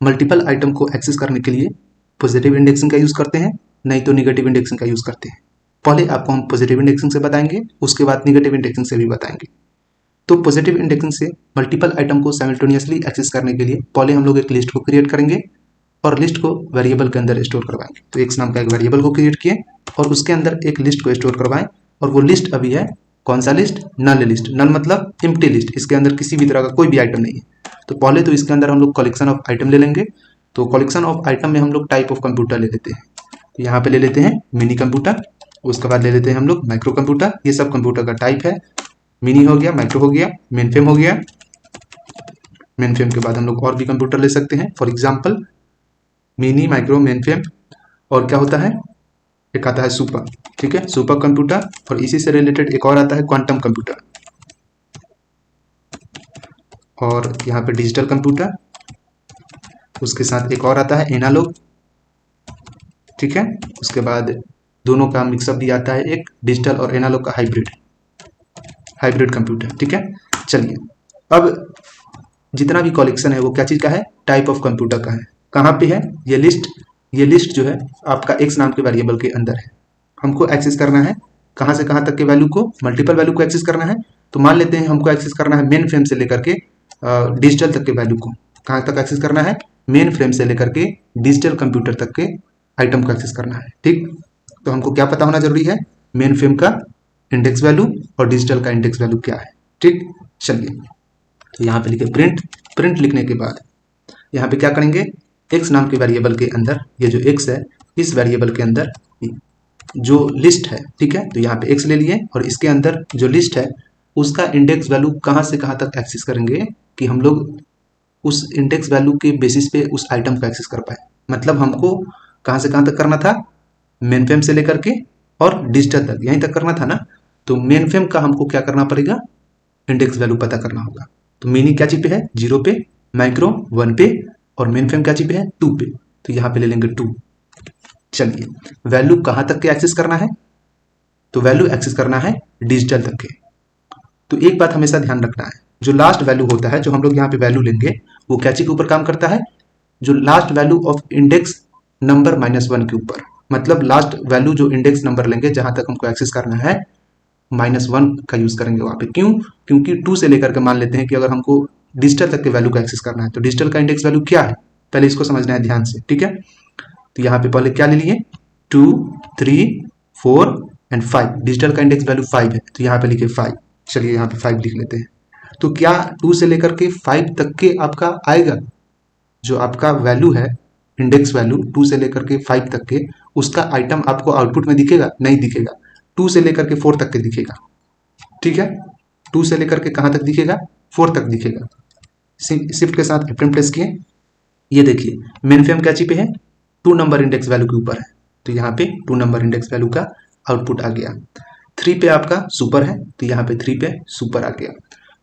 मल्टीपल आइटम को एक्सेस करने के लिए पॉजिटिव इंडेक्सिंग का यूज करते हैं, नहीं तो निगेटिव इंडेक्सिंग का यूज करते हैं। पहले आपको हम पॉजिटिव इंडेक्सिंग से बताएंगे, उसके बाद निगेटिव इंडेक्सिंग से भी बताएंगे। तो पॉजिटिव इंडेक्सिंग से मल्टीपल आइटम को साइमल्टेनियसली एक्सेस करने के लिए पहले हम लोग एक लिस्ट को क्रिएट करेंगे और लिस्ट को वेरिएबल के अंदर स्टोर करवाएंगे। तो एक्स नाम का एक वेरिएबल को क्रिएट किए और उसके अंदर एक लिस्ट को स्टोर करवाएं, और वो लिस्ट अभी है कौन सा लिस्ट? नल लिस्ट। नल मतलब एम्प्टी लिस्ट, इसके अंदर किसी भी तरह का कोई भी आइटम नहीं है। तो पहले तो इसके अंदर हम लोग कलेक्शन ऑफ आइटम ले लेंगे। तो कलेक्शन ऑफ आइटम में हम लोग टाइप ऑफ कंप्यूटर ले लेते हैं। तो यहाँ पे ले लेते हैं मिनी कंप्यूटर, उसके बाद ले लेते हैं हम लोग माइक्रो कंप्यूटर। ये सब कंप्यूटर का टाइप है। मिनी हो गया, माइक्रो हो गया, मेन फ्रेम हो गया। मेन फ्रेम के बाद हम लोग और भी कंप्यूटर ले सकते हैं, for example mini, micro, main frame. और क्या होता है? एक आता है सुपर, ठीक है, सुपर कंप्यूटर। और इसी से रिलेटेड एक और आता है क्वांटम कंप्यूटर, और यहाँ पे डिजिटल कंप्यूटर। उसके साथ एक और आता है एनालॉग, ठीक है। उसके बाद दोनों का मिक्सअप भी आता है, एक डिजिटल और एनालॉग का हाइब्रिड कंप्यूटर, ठीक है। चलिए, अब जितना भी कलेक्शन है वो क्या चीज का है? टाइप ऑफ कंप्यूटर का है। कहाँ पे है ये लिस्ट? ये लिस्ट जो है आपका एक्स नाम के वेरिएबल के अंदर है। हमको एक्सेस करना है कहाँ से कहाँ तक के वैल्यू को? मल्टीपल वैल्यू को एक्सेस करना है। तो मान लेते हैं हमको एक्सेस करना है मेन फ्रेम से लेकर के डिजिटल तक के वैल्यू को। कहाँ तक एक्सेस करना है? मेन फ्रेम से लेकर के डिजिटल कंप्यूटर तक के आइटम को एक्सेस करना है, ठीक। तो हमको क्या पता होना जरूरी है? मेन फ्रेम का इंडेक्स वैल्यू और डिजिटल का इंडेक्स वैल्यू क्या है, ठीक। चलिए, तो यहाँ पे लिखे प्रिंट। प्रिंट लिखने के बाद यहाँ पे क्या करेंगे? एक्स नाम के वेरिएबल के अंदर, ये जो एक्स है, इस वेरिएबल के अंदर जो लिस्ट है, ठीक है, तो यहाँ पे एक्स ले लिए और इसके अंदर जो लिस्ट है उसका इंडेक्स वैल्यू कहाँ से कहाँ तक एक्सेस करेंगे कि हम लोग उस इंडेक्स वैल्यू के बेसिस पे उस आइटम को एक्सेस कर पाए। मतलब हमको कहाँ से कहाँ तक करना था? मेन फ्रेम से लेकर के और डिजिटल तक, यहीं तक करना था ना। तो मेन फ्रेम का हमको क्या करना पड़ेगा? इंडेक्स वैल्यू पता करना होगा। तो मिनी क्या चीज पे है? 0 पे, माइक्रो 1 पे, और मेन फ्रेम क्या चीज पे है? 2 पे। तो यहाँ पे ले लेंगे 2। चलिए, वैल्यू कहाँ तक के एक्सेस करना है? तो वैल्यू एक्सेस करना है डिजिटल तक के। तो एक बात हमेशा ध्यान रखना है, जो लास्ट वैल्यू होता है, जो हम लोग यहाँ पे वैल्यू लेंगे, वो क्या चीज के ऊपर काम करता है? जो last value of index number -1 के ऊपर। मतलब लास्ट वैल्यू जो इंडेक्स नंबर लेंगे जहां तक हमको एक्सेस करना है, -1 का यूज करेंगे वहां पे। क्यों? क्योंकि 2 से लेकर के मान लेते हैं कि अगर हमको डिजिटल तक के वैल्यू का एक्सेस करना है, तो डिजिटल का इंडेक्स वैल्यू क्या है, पहले इसको समझना है ध्यान से, ठीक है। तो यहाँ पे पहले क्या ले लिए? 2, 3, 4 एंड 5। डिजिटल का इंडेक्स वैल्यू 5 है, तो यहाँ पे लिखे 5। चलिए यहाँ पे 5 लिख लेते हैं। तो क्या 2 से लेकर के 5 तक के आपका आएगा? जो आपका वैल्यू है, इंडेक्स वैल्यू 2 से लेकर के 5 तक के, उसका आइटम आपको आउटपुट में दिखेगा? नहीं दिखेगा। 2 से लेकर के 4 तक के दिखेगा, ठीक है। 2 से लेकर के कहाँ तक दिखेगा? 4 तक दिखेगा। शिफ्ट के साथ F10 प्रेस किए, ये देखिए मेन फ्रेम क्या चीज पे है? 2 नंबर इंडेक्स वैल्यू के ऊपर है, तो यहाँ पे 2 नंबर इंडेक्स वैल्यू का आउटपुट आ गया। 3 पे आपका सुपर है, तो यहाँ पे 3 पे सुपर आ गया।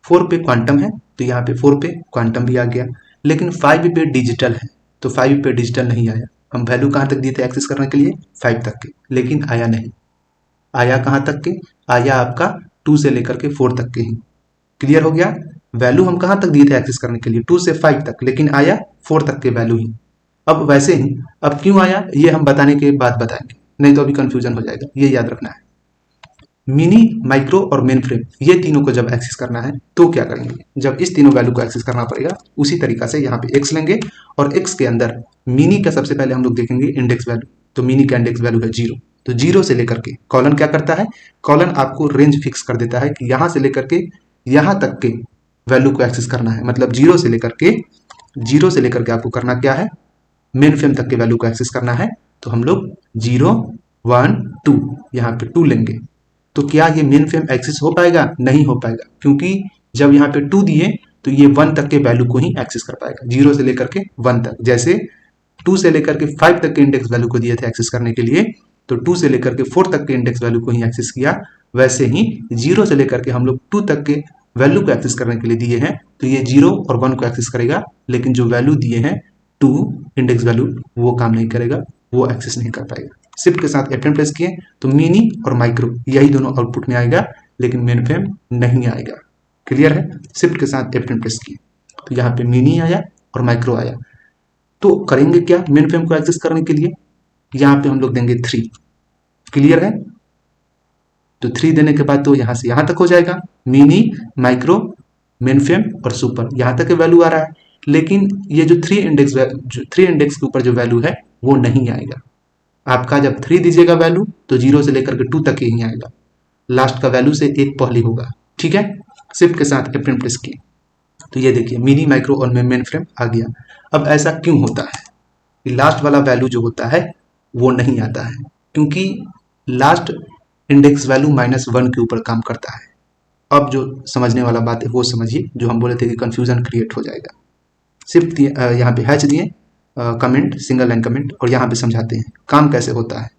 4 पे क्वांटम है, तो यहाँ पे 4 पे क्वांटम भी आ गया। लेकिन 5 पे डिजिटल है, तो 5 पे डिजिटल नहीं आया। हम वैल्यू कहाँ तक दिए थे एक्सेस करने के लिए? 5 तक के, लेकिन आया नहीं। आया कहाँ तक के? आया आपका 2 से लेकर के 4 तक के ही। क्लियर हो गया? वैल्यू हम कहाँ तक दिए थे एक्सेस करने के लिए? 2 से 5 तक, लेकिन आया 4 तक के वैल्यू ही। अब वैसे ही अब क्यों आया ये हम बताने के बाद बताएंगे, नहीं तो अभी कंफ्यूजन हो जाएगा, ये याद रखना है। मिनी, माइक्रो और मेन फ्रेम, ये तीनों को जब एक्सेस करना है तो क्या करेंगे? जब इस तीनों वैल्यू को एक्सेस करना पड़ेगा, उसी तरीका से यहाँ पे एक्स लेंगे और एक्स के अंदर मिनी का सबसे पहले हम लोग देखेंगे इंडेक्स वैल्यू। तो मिनी का इंडेक्स वैल्यू है 0। तो 0 से लेकर के कॉलन क्या करता है? कॉलन आपको रेंज फिक्स कर देता है कि यहाँ से लेकर के यहाँ तक के वैल्यू को एक्सेस करना है। मतलब 0 से लेकर के आपको करना क्या है? मेन फ्रेम तक के वैल्यू को एक्सेस करना है। तो हम लोग 0, 1, 2, यहाँ पे 2 लेंगे। तो क्या ये मेन फ्रेम एक्सेस हो पाएगा? नहीं हो पाएगा, क्योंकि जब यहाँ पे 2 दिए तो ये 1 तक के वैल्यू को ही एक्सेस कर पाएगा, 0 से लेकर के 1 तक। जैसे 2 से लेकर के 5 तक के इंडेक्स वैल्यू को दिए थे एक्सेस करने के लिए, तो 2 से लेकर के 4 तक के इंडेक्स वैल्यू को ही एक्सेस किया। वैसे ही 0 से लेकर के हम लोग 2 तक के वैल्यू को एक्सेस करने के लिए दिए हैं, तो ये 0 और 1 को एक्सेस करेगा, लेकिन जो वैल्यू दिए हैं 2 इंडेक्स वैल्यू, वो काम नहीं करेगा, वो एक्सेस नहीं कर पाएगा। शिफ्ट के साथ F10 प्रेस किए तो मिनी और माइक्रो यही दोनों आउटपुट में आएगा, लेकिन मेन फ्रेम नहीं आएगा। क्लियर है? शिफ्ट के साथ F10 प्रेस किए तो यहाँ पे मिनी आया और माइक्रो आया। तो करेंगे क्या मेन फ्रेम को एक्सेस करने के लिए? यहाँ पे हम लोग देंगे 3। क्लियर है? तो 3 देने के बाद तो यहाँ से यहाँ तक हो जाएगा, मिनी, माइक्रो, मेन फ्रेम और सुपर, यहाँ तक के वैल्यू आ रहा है। लेकिन ये जो 3 इंडेक्स के ऊपर जो वैल्यू है वो नहीं आएगा। आपका जब 3 दीजिएगा वैल्यू तो 0 से लेकर के 2 तक ही आएगा, लास्ट का वैल्यू से एक पहले होगा। ठीक है? शिफ्ट के साथ F10 प्रेस किए तो ये देखिए मिनी, माइक्रो और मेन फ्रेम आ गया। अब ऐसा क्यों होता है कि लास्ट वाला वैल्यू जो होता है वो नहीं आता है? क्योंकि लास्ट इंडेक्स वैल्यू -1 के ऊपर काम करता है। अब जो समझने वाला बात है वो समझिए, जो हम बोले थे कि कंफ्यूजन क्रिएट हो जाएगा। शिफ्ट यहाँ पे हैच दिए, कमेंट, सिंगल लाइन कमेंट, और यहाँ पे समझाते हैं काम कैसे होता है।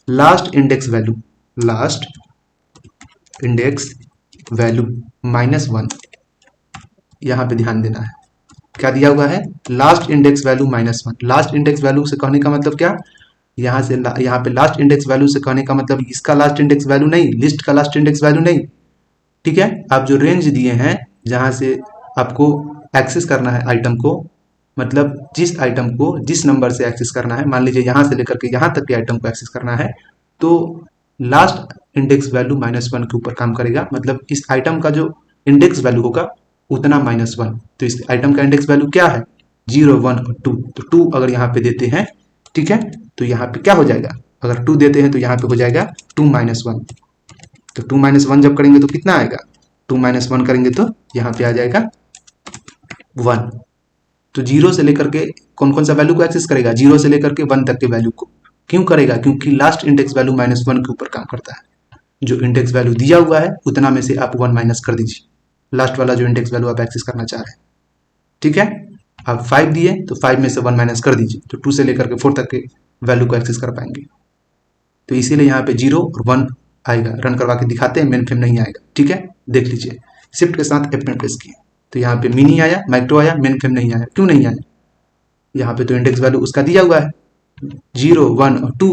लास्ट इंडेक्स वैल्यू -1, यहाँ पे ध्यान देना है। क्या दिया हुआ है? Last index value -1। Last index value से कहने का मतलब क्या? यहाँ पे लास्ट इंडेक्स वैल्यू से कहने का मतलब इसका लास्ट इंडेक्स वैल्यू नहीं, लिस्ट का लास्ट इंडेक्स वैल्यू नहीं। ठीक है? आप जो रेंज दिए हैं जहां से आपको एक्सेस करना है आइटम को, मतलब जिस आइटम को जिस नंबर से एक्सेस करना है, मान लीजिए यहाँ से लेकर के यहाँ तक के आइटम को एक्सेस करना है, तो लास्ट इंडेक्स वैल्यू -1 के ऊपर काम करेगा। मतलब इस आइटम का जो इंडेक्स वैल्यू होगा उतना -1। तो इस आइटम का इंडेक्स वैल्यू क्या है? 0, 1 और 2। तो 2 अगर यहाँ पे देते हैं, ठीक है, तो यहाँ पे क्या हो जाएगा? अगर 2 देते हैं तो यहाँ पे हो जाएगा 2 - 1। तो 2 - 1 जब करेंगे तो कितना आएगा? 2 - 1 करेंगे तो यहाँ पे आ जाएगा 1। तो 0 से लेकर के कौन कौन सा वैल्यू को एक्सेस करेगा? 0 से लेकर के 1 तक के वैल्यू को। क्यों करेगा? क्योंकि लास्ट इंडेक्स वैल्यू -1 के ऊपर काम करता है। जो इंडेक्स वैल्यू दिया हुआ है उतना में से आप 1 माइनस कर दीजिए, लास्ट वाला जो इंडेक्स वैल्यू आप एक्सेस करना चाह रहे हैं। ठीक है? आप 5 दिए तो 5 में से 1 माइनस कर दीजिए, तो 2 से लेकर के 4 तक के वैल्यू को एक्सेस कर पाएंगे। तो इसीलिए यहाँ पे 0 और 1 आएगा। रन करवा के दिखाते हैं, मेन फ्रेम नहीं आएगा। ठीक है, देख लीजिए। शिफ्ट के साथ F10 प्रेस किए तो यहाँ पे मिनी आया, माइक्रो आया, मेन फ्रेम नहीं आया। क्यों नहीं आया? यहाँ पे तो इंडेक्स वैल्यू उसका दिया हुआ है 0, 1 और 2,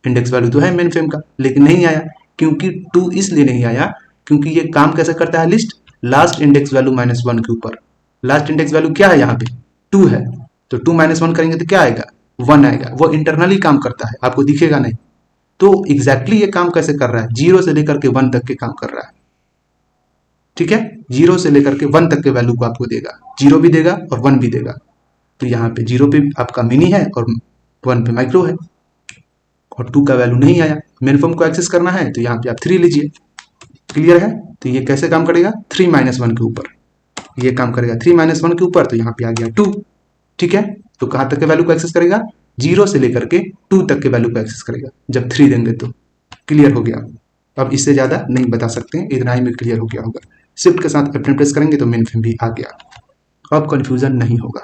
इंडेक्स वैल्यू तो है मेन फ्रेम का, लेकिन नहीं आया। क्योंकि 2 इसलिए नहीं आया क्योंकि ये काम कैसे करता है लिस्ट? लास्ट इंडेक्स वैल्यू -1 के ऊपर। लास्ट इंडेक्स वैल्यू क्या है? यहाँ पे 2 है, तो 2 - 1 करेंगे तो क्या आएगा? 1 आएगा। वो इंटरनली काम करता है, आपको दिखेगा नहीं। तो एग्जैक्टली ये काम कैसे कर रहा है? 0 से लेकर के 1 तक के काम कर रहा है। ठीक है? 0 से लेकर के 1 तक के वैल्यू को आपको देगा, 0 भी देगा और 1 भी देगा। तो यहाँ पे 0 पे आपका मिनी है और 1 पे माइक्रो है, और 2 का वैल्यू नहीं आया। मेन फॉर्म को एक्सेस करना है तो यहाँ पे आप 3 लीजिए। क्लियर है? तो ये कैसे काम करेगा? 3 - 1 के ऊपर ये काम करेगा। 3 - 1 के ऊपर तो यहाँ पे आ गया 2। ठीक है? तो कहाँ तक के वैल्यू को एक्सेस करेगा? 0 से लेकर के 2 तक के वैल्यू को एक्सेस करेगा जब 3 देंगे तो। क्लियर हो गया? अब इससे ज्यादा नहीं बता सकते हैं, इतना ही में क्लियर हो गया होगा। शिफ्ट के साथ F10 प्रेस करेंगे तो मेन फ्रेम भी आ गया। अब कंफ्यूजन नहीं होगा।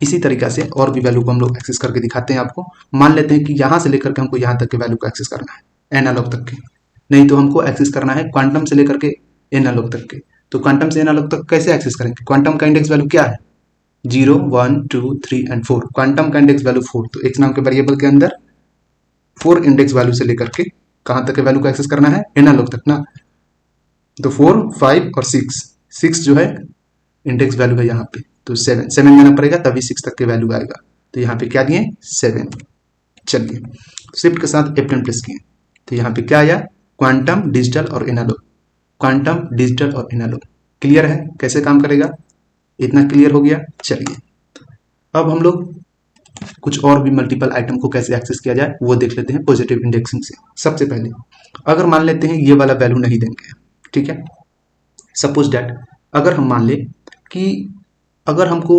इसी तरीका से और भी वैल्यू को हम लोग एक्सेस करके दिखाते हैं आपको। मान लेते हैं कि यहाँ से लेकर के हमको यहाँ तक के वैल्यू को एक्सेस करना है, एनालॉग तक के, नहीं तो हमको एक्सेस करना है क्वांटम से लेकर के एनालॉग तक के। तो क्वांटम से एनालॉग तक कैसे एक्सेस करेंगे? क्वांटम का इंडेक्स वैल्यू क्या है? 0, 1, 2, 3 एंड 4। क्वांटम का इंडेक्स वैल्यू 4। तो एक्स नाम के वेरिएबल के अंदर 4 इंडेक्स वैल्यू से लेकर के कहाँ तक के वैल्यू को एक्सेस करना है? एनालॉग तक ना। तो 4, 5 और 6 जो है इंडेक्स वैल्यू है यहाँ पे, तो 7 देना पड़ेगा तभी 6 तक के वैल्यू आएगा। तो यहाँ पे क्या दिए? 7। चलिए शिफ्ट के साथ F10 प्रेस किए तो यहाँ पे क्या आया? क्वांटम, डिजिटल और एनालॉग। क्वांटम, डिजिटल और एनालॉग। क्लियर है कैसे काम करेगा? इतना क्लियर हो गया। चलिए अब हम लोग कुछ और भी मल्टीपल आइटम को कैसे एक्सेस किया जाए वो देख लेते हैं पॉजिटिव इंडेक्सिंग से। सबसे पहले अगर मान लेते हैं ये वाला वैल्यू नहीं देंगे, ठीक है, सपोज दैट अगर हम मान ले कि अगर हमको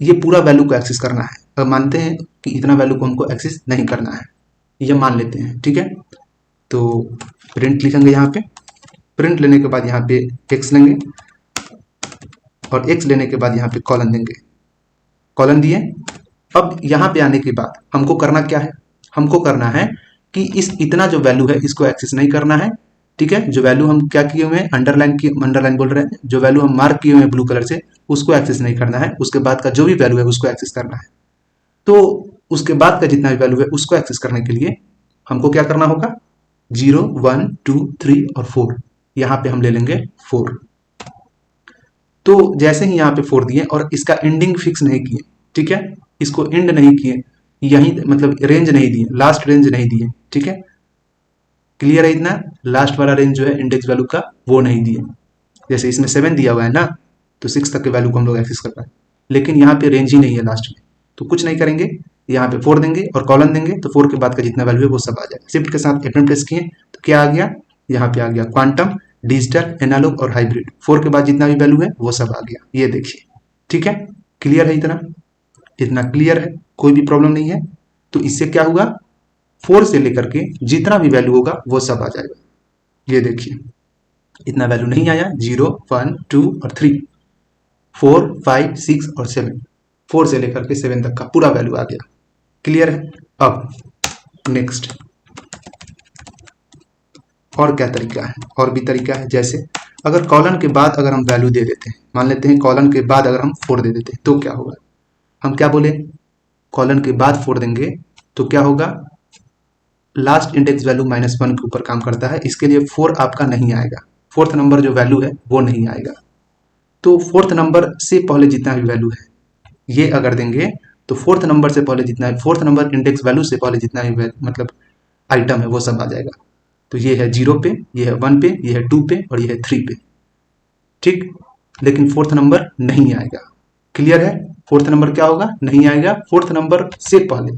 ये पूरा वैल्यू को एक्सेस करना है, अगर मानते हैं कि इतना वैल्यू को हमको एक्सेस नहीं करना है, ये मान लेते हैं, ठीक है, तो प्रिंट लिखेंगे यहाँ पे। प्रिंट लेने के बाद यहाँ पे एक्स लेंगे और x लेने के बाद यहाँ पे कॉलन देंगे, कॉलन दिए। अब यहाँ पे आने के बाद हमको करना क्या है, हमको करना है कि इस इतना जो वैल्यू है इसको एक्सेस नहीं करना है, ठीक है। जो वैल्यू हम क्या किए हुए हैं, अंडरलाइन बोल रहे हैं, जो वैल्यू हम मार्क किए हुए हैं ब्लू कलर से उसको एक्सेस नहीं करना है, उसके बाद का जो भी वैल्यू है उसको एक्सेस करना है। तो उसके बाद का जितना भी वैल्यू है उसको एक्सेस करने के लिए हमको क्या करना होगा, 0 1 2 3 और 4, यहाँ पे हम ले लेंगे 4। तो जैसे ही यहाँ पे 4 दिए और इसका एंडिंग फिक्स नहीं किए, ठीक है, इसको एंड नहीं किए, यही मतलब रेंज नहीं दिए, लास्ट रेंज नहीं दिए, ठीक है, क्लियर है इतना। लास्ट वाला रेंज जो है इंडेक्स वैल्यू का वो नहीं दिए, जैसे इसमें 7 दिया हुआ है ना, तो 6 तक के वैल्यू को हम लोग एक्सेस कर पाए, लेकिन यहाँ पे रेंज ही नहीं है लास्ट में, तो कुछ नहीं करेंगे, यहाँ पे 4 देंगे और कॉलन देंगे, तो 4 के बाद का जितना वैल्यू है वो सब आ जाएगा। शिफ्ट के साथ F9 प्रेस किए तो क्या आ गया, यहाँ पे आ गया क्वांटम, डिजिटल, एनालॉग और हाइब्रिड। 4 के बाद जितना भी वैल्यू है वो सब आ गया, ये देखिए, ठीक है, क्लियर है इतना, इतना क्लियर है, कोई भी प्रॉब्लम नहीं है। तो इससे क्या हुआ, 4 से लेकर के जितना भी वैल्यू होगा वो सब आ जाएगा, ये देखिए, इतना वैल्यू नहीं आया, 0 1 2 और 3, 4 5 6 और 7, 4 से लेकर के 7 तक का पूरा वैल्यू आ गया, क्लियर है। अब नेक्स्ट और क्या तरीका है, और भी तरीका है, जैसे अगर कॉलन के बाद अगर हम वैल्यू दे देते हैं, मान लेते हैं कॉलन के बाद अगर हम 4 दे देते हैं तो क्या होगा, हम क्या बोले, कॉलन के बाद 4 देंगे तो क्या होगा, लास्ट इंडेक्स वैल्यू -1 के ऊपर काम करता है, इसके लिए 4 आपका नहीं आएगा, फोर्थ नंबर जो वैल्यू है वो नहीं आएगा। तो फोर्थ नंबर से पहले जितना भी वैल्यू है ये अगर देंगे तो फोर्थ नंबर से पहले जितना, फोर्थ नंबर इंडेक्स वैल्यू से पहले जितना भी मतलब आइटम है वो सब आ जाएगा। तो ये है 0 पे, ये है 1 पे, ये है 2 पे और ये है 3 पे, ठीक, लेकिन फोर्थ नंबर नहीं आएगा, क्लियर है। फोर्थ नंबर क्या होगा, नहीं आएगा, फोर्थ नंबर से पहले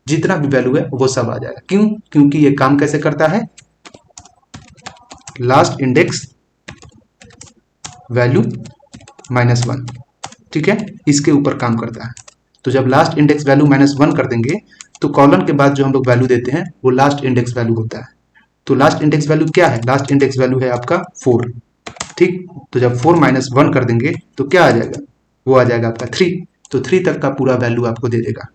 जितना भी वैल्यू है वो सब आ जाएगा। क्यों, क्योंकि ये काम कैसे करता है, लास्ट इंडेक्स वैल्यू -1, ठीक है, इसके ऊपर काम करता है। तो जब लास्ट इंडेक्स वैल्यू -1 कर देंगे तो कॉलन के बाद जो हम लोग वैल्यू देते हैं वो लास्ट इंडेक्स वैल्यू होता है। तो लास्ट इंडेक्स वैल्यू क्या है, लास्ट इंडेक्स वैल्यू है आपका 4, ठीक। तो जब 4 -1 कर देंगे तो क्या आ जाएगा, वो आ जाएगा आपका 3, तो 3 तक का पूरा वैल्यू आपको दे देगा,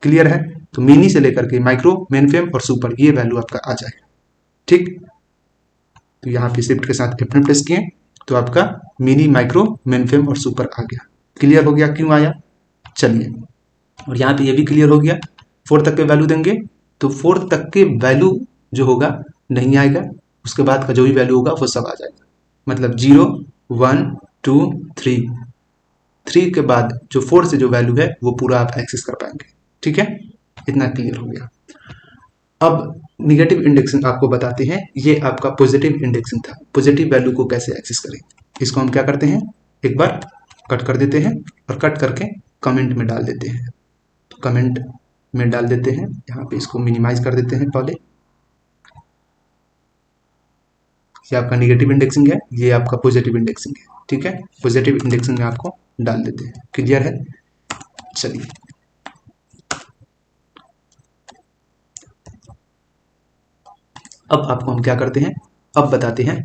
क्लियर है। तो मिनी से लेकर के माइक्रो, मेनफ्रेम और सुपर ये वैल्यू आपका आ जाएगा, ठीक। तो यहाँ पे शिफ्ट के साथ F9 प्रेस किए तो आपका मिनी, माइक्रो, मेनफ्रेम और सुपर आ गया, क्लियर हो गया क्यों आया, चलिए। और यहाँ पे ये भी क्लियर हो गया, 4 तक के वैल्यू देंगे तो 4 तक के वैल्यू जो होगा नहीं आएगा, उसके बाद का जो भी वैल्यू होगा वो सब आ जाएगा, मतलब 0 1 2 3, 3 के बाद जो 4 से जो वैल्यू है वो पूरा आप एक्सेस कर पाएंगे, ठीक है, इतना क्लियर हो गया। अब निगेटिव इंडेक्सिंग आपको बताते हैं, ये आपका पॉजिटिव इंडेक्सिंग था, पॉजिटिव वैल्यू को कैसे एक्सेस करें। इसको हम क्या करते हैं, एक बार कट कर देते हैं और कट करके कमेंट में डाल देते हैं, तो कमेंट में डाल देते हैं, यहाँ पे इसको मिनिमाइज कर देते हैं पहले, ये आपका निगेटिव इंडेक्सिंग है, ये आपका पॉजिटिव इंडेक्सिंग है, ठीक है, पॉजिटिव इंडेक्सिंग में आपको डाल देते हैं, क्लियर है। चलिए अब आपको हम क्या करते हैं, अब बताते हैं,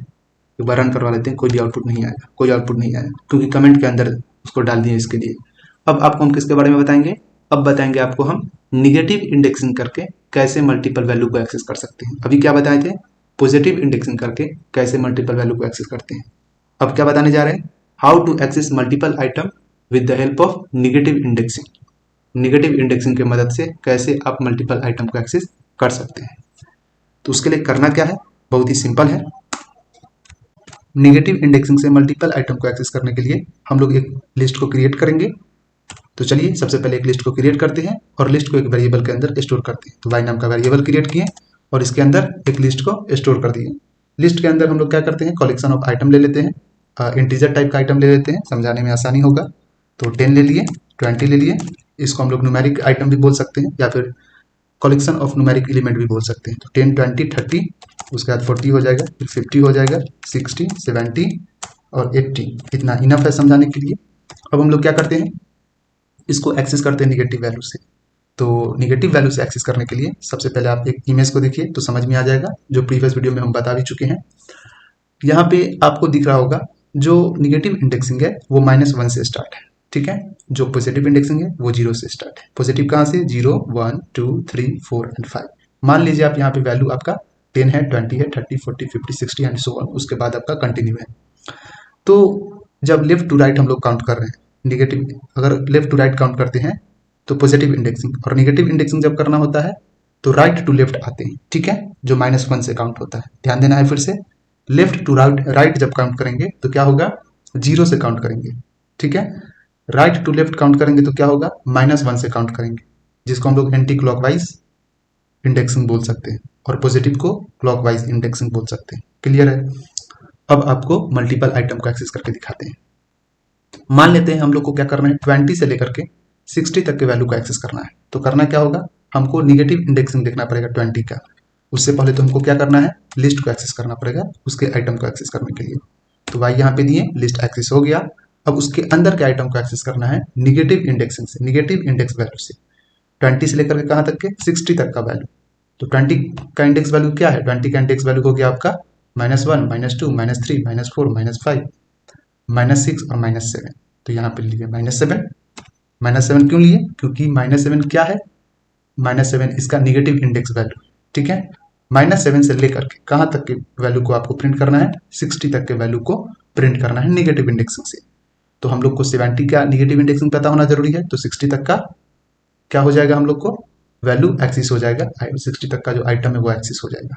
एक बार रन करवा लेते हैं, कोई भी आउटपुट नहीं आएगा, कोई आउटपुट नहीं आया क्योंकि कमेंट के अंदर उसको डाल दिए इसके लिए। अब आपको हम किसके बारे में बताएंगे, अब बताएंगे आपको हम निगेटिव इंडेक्सिंग करके कैसे मल्टीपल वैल्यू को एक्सेस कर सकते हैं। अभी क्या बताए थे, पॉजिटिव इंडेक्सिंग करके कैसे मल्टीपल वैल्यू को एक्सेस करते हैं। अब क्या बताने जा रहे हैं, how to access multiple item with the help of negative indexing, negative indexing की मदद से कैसे आप मल्टीपल आइटम को एक्सेस कर सकते हैं। तो उसके लिए करना क्या है, बहुत ही सिंपल है। निगेटिव इंडेक्सिंग से मल्टीपल आइटम को एक्सेस करने के लिए हम लोग एक लिस्ट को क्रिएट करेंगे। तो चलिए सबसे पहले एक लिस्ट को क्रिएट करते हैं और लिस्ट को एक वेरिएबल के अंदर स्टोर करते हैं। तो y नाम का वेरिएबल क्रिएट किए और इसके अंदर एक लिस्ट को स्टोर कर दिए। लिस्ट के अंदर हम लोग क्या करते हैं, कलेक्शन ऑफ आइटम ले लेते हैं, इंटीजर टाइप का आइटम ले लेते हैं, समझाने में आसानी होगा। तो 10 ले लिए, 20 ले लिए, इसको हम लोग न्यूमेरिक आइटम भी बोल सकते हैं या फिर कलेक्शन ऑफ न्यूमेरिक एलिमेंट भी बोल सकते हैं। तो 10 20 30, उसके बाद 40 हो जाएगा, फिर 50 हो जाएगा, 60 70 और 80, इतना इनफ है समझाने के लिए। अब हम लोग क्या करते हैं, इसको एक्सेस करते हैं निगेटिव वैल्यू से। तो निगेटिव वैल्यू से एक्सेस करने के लिए सबसे पहले आप एक इमेज को देखिए तो समझ में आ जाएगा, जो प्रीवियस वीडियो में हम बता भी चुके हैं। यहाँ पे आपको दिख रहा होगा जो निगेटिव इंडेक्सिंग है वो -1 से स्टार्ट है, ठीक है। जो पॉजिटिव इंडेक्सिंग है वो 0 से स्टार्ट है। पॉजिटिव कहाँ से? 0, 1, 2, 3, 4 एंड 5। मान लीजिए आप यहाँ पे वैल्यू आपका 10 है, 20 है, 30, 40, 50, 60 एंड सो ऑन, उसके बाद आपका कंटिन्यू है। तो जब लेफ्ट टू राइट हम लोग काउंट कर रहे हैं, निगेटिव अगर लेफ्ट टू राइट काउंट करते हैं तो पॉजिटिव इंडेक्सिंग, और निगेटिव इंडेक्सिंग जब करना होता है तो राइट टू लेफ्ट आते हैं, ठीक है, जो -1 से काउंट होता है। ध्यान देना है फिर से, लेफ्ट टू राइट राइट जब काउंट करेंगे तो क्या होगा? 0 से काउंट करेंगे, ठीक है। राइट टू लेफ्ट काउंट करेंगे तो क्या होगा? -1 से काउंट करेंगे, जिसको हम लोग एंटी क्लॉकवाइज इंडेक्सिंग बोल सकते हैं, और पॉजिटिव को क्लॉकवाइज इंडेक्सिंग बोल सकते हैं। क्लियर है? अब आपको मल्टीपल आइटम को एक्सेस करके दिखाते हैं। मान लेते हैं हम लोग को क्या करना है, 20 से लेकर के 60 तक के वैल्यू को एक्सेस करना है। तो करना क्या होगा? हमको निगेटिव इंडेक्सिंग देखना पड़ेगा 20 का। उससे पहले तो हमको क्या करना है? लिस्ट को एक्सेस करना पड़ेगा उसके आइटम को एक्सेस करने के लिए। तो भाई यहाँ पे दिए, लिस्ट एक्सेस हो गया। अब उसके अंदर के आइटम को एक्सेस करना है निगेटिव इंडेक्सिंग से, निगेटिव इंडेक्स वैल्यू से। 20 से लेकर के कहाँ तक के? 60 तक का वैल्यू। तो 20 का इंडेक्स वैल्यू क्या है? 20 का इंडेक्स वैल्यू हो गया आपका -1, -2, -3, -4, -5, -6 और -7। तो यहाँ पे लिए -7। -7 क्यों लिए? क्योंकि -7 क्या है? -7 इसका निगेटिव इंडेक्स वैल्यू, ठीक है। -7 से लेकर के कहाँ तक के वैल्यू को आपको प्रिंट करना है? 60 तक के वैल्यू को प्रिंट करना है निगेटिव इंडेक्सिंग से। तो हम लोग को 70 का निगेटिव इंडेक्सिंग पता होना जरूरी है, तो 60 तक का क्या हो जाएगा? हम लोग को वैल्यू एक्सिस हो जाएगा, 60 तक का जो आइटम है वो एक्सिस हो जाएगा।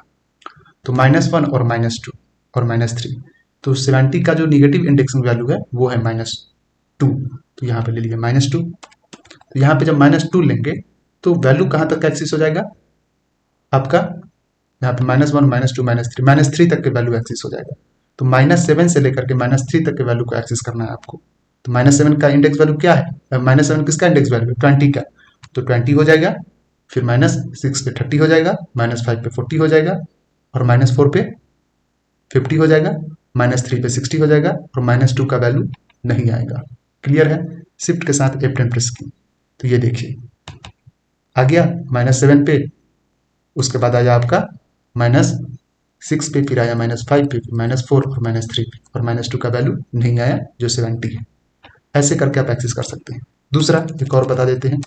तो -1 और -2 और -3, तो 70 का जो निगेटिव इंडेक्सिंग वैल्यू है वो है -2। तो यहाँ पे ले लिया -2। तो यहाँ पे जब -2 लेंगे तो वैल्यू कहाँ तक एक्सिस हो जाएगा आपका? यहाँ पे -1, -2, -3, -3 तक के वैल्यू एक्सिस हो जाएगा। तो -7 से लेकर के -3 तक के वैल्यू को एक्सेस करना है आपको। तो -7 का इंडेक्स वैल्यू क्या है? -7 किसका इंडेक्स वैल्यू है? 20 का। तो 20 हो जाएगा, फिर -6 पे 30 हो जाएगा, -5 पे 40 हो जाएगा, और -4 पे 50 हो जाएगा, -3 पे 60 हो जाएगा, और -2 का वैल्यू नहीं आएगा। क्लियर है? शिफ्ट के साथ F10 प्रेस की, तो ये देखिए आ गया -7 पे, उसके बाद आया आपका -6 पे, फिर आया -5 पे, फिर -4 और -3 पे, और -2 का वैल्यू नहीं आया जो 70 है। ऐसे करके आप एक्सेस कर सकते हैं। दूसरा एक और बता देते हैं,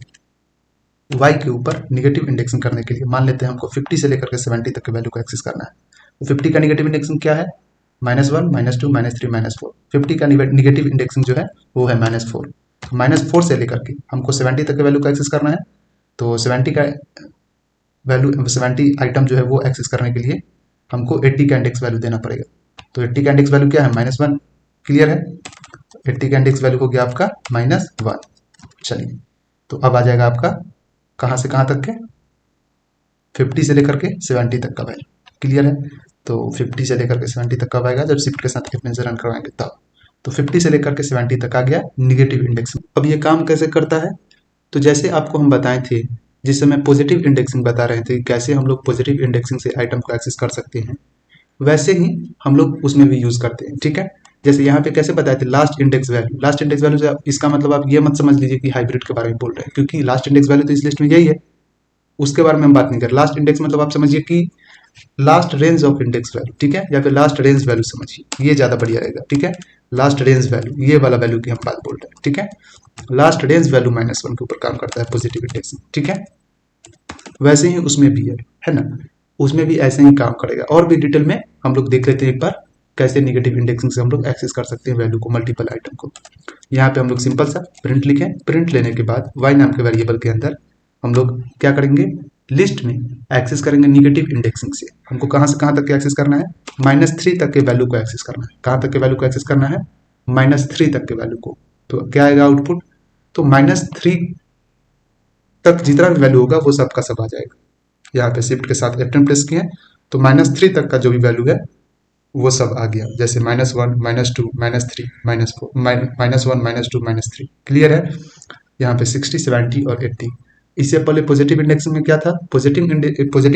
y के ऊपर निगेटिव इंडेक्सिंग करने के लिए मान लेते हैं हमको 50 से लेकर के 70 तक के वैल्यू को एक्सेस करना है। तो 50 का निगेटिव इंडेक्सिंग क्या है? -1, -2, -3, -4। 50 का निगेटिव इंडेक्सिंग जो है वो है -4। -4 से लेकर के हमको 70 तक के वैल्यू को एक्सेस करना है। तो 70 का वैल्यू, 70 आइटम जो है वो एक्सेस करने के लिए हमको 80 का इंडेक्स वैल्यू देना पड़ेगा। तो 80 का इंडेक्स वैल्यू क्या है? -1। क्लियर है? 80 का इंडेक्स वैल्यू हो गया आपका -1। चलिए, तो अब आ जाएगा आपका कहाँ से कहाँ तक के? 50 से लेकर के 70 तक का वैल्यू। क्लियर है? तो 50 से लेकर के 70 तक कब आएगा? जब शिफ्ट के साथ F9 से रन करवाएंगे तब। तो 50 से लेकर के 70 तक आ गया निगेटिव इंडेक्सिंग। अब ये काम कैसे करता है? तो जैसे आपको हम बताए थे, जिस समय पॉजिटिव इंडेक्सिंग बता रहे थे, कैसे हम लोग पॉजिटिव इंडेक्सिंग से आइटम को एक्सेस कर सकते हैं, वैसे ही हम लोग उसमें भी यूज करते हैं, ठीक है। जैसे यहाँ पे कैसे बताए थे, last index value. Last index value से इसका मतलब आप ये मत समझ लीजिए कि हाइब्रिड के बारे में बोल रहे हैं, क्योंकि लास्ट इंडेक्स वैल्यू तो इस लिस्ट में यही है, उसके बारे में हम बात नहीं कर रहे। लास्ट इंडेक्स मतलब आप समझिए कि last range of index value, ठीक है, या फिर लास्ट रेंज वैल्यू समझिए, ये ज्यादा बढ़िया रहेगा, ठीक है। लास्ट रेंज वैल्यू, ये वाला वैल्यू की हम बात बोल रहे हैं, ठीक है। लास्ट रेंज वैल्यू -1 के ऊपर काम करता है पॉजिटिव इंडेक्सिंग, ठीक है। वैसे ही उसमें भी है ना, उसमें भी ऐसे ही काम करेगा। और भी डिटेल में हम लोग देख लेते हैं एक बार, कैसे निगेटिव इंडेक्सिंग से हम लोग एक्सेस कर सकते हैं वैल्यू को, मल्टीपल आइटम को। यहाँ पे हम लोग सिंपल सा प्रिंट लिखें। प्रिंट लेने के बाद y नाम के वेरिएबल के अंदर हम लोग क्या करेंगे, लिस्ट में एक्सेस करेंगे निगेटिव इंडेक्सिंग से। हमको कहाँ से कहाँ तक के एक्सेस करना है? -3 तक के वैल्यू को एक्सेस करना है। कहाँ तक के वैल्यू को एक्सेस करना है? -3 तक के वैल्यू को। तो क्या आएगा आउटपुट? तो -3 तक जितना भी वैल्यू होगा वो सब का सब आ जाएगा। यहाँ पे शिफ्ट के साथ F10 प्रेस किए, तो -3 तक का जो भी वैल्यू है वो सब आ गया। जैसे -1, -2, -3, -4, -1, -2, -3। क्लियर है? यहाँ पे 60, 70 और 80। इससे पहले पॉजिटिव इंडेक्सिंग में क्या था? पॉजिटिव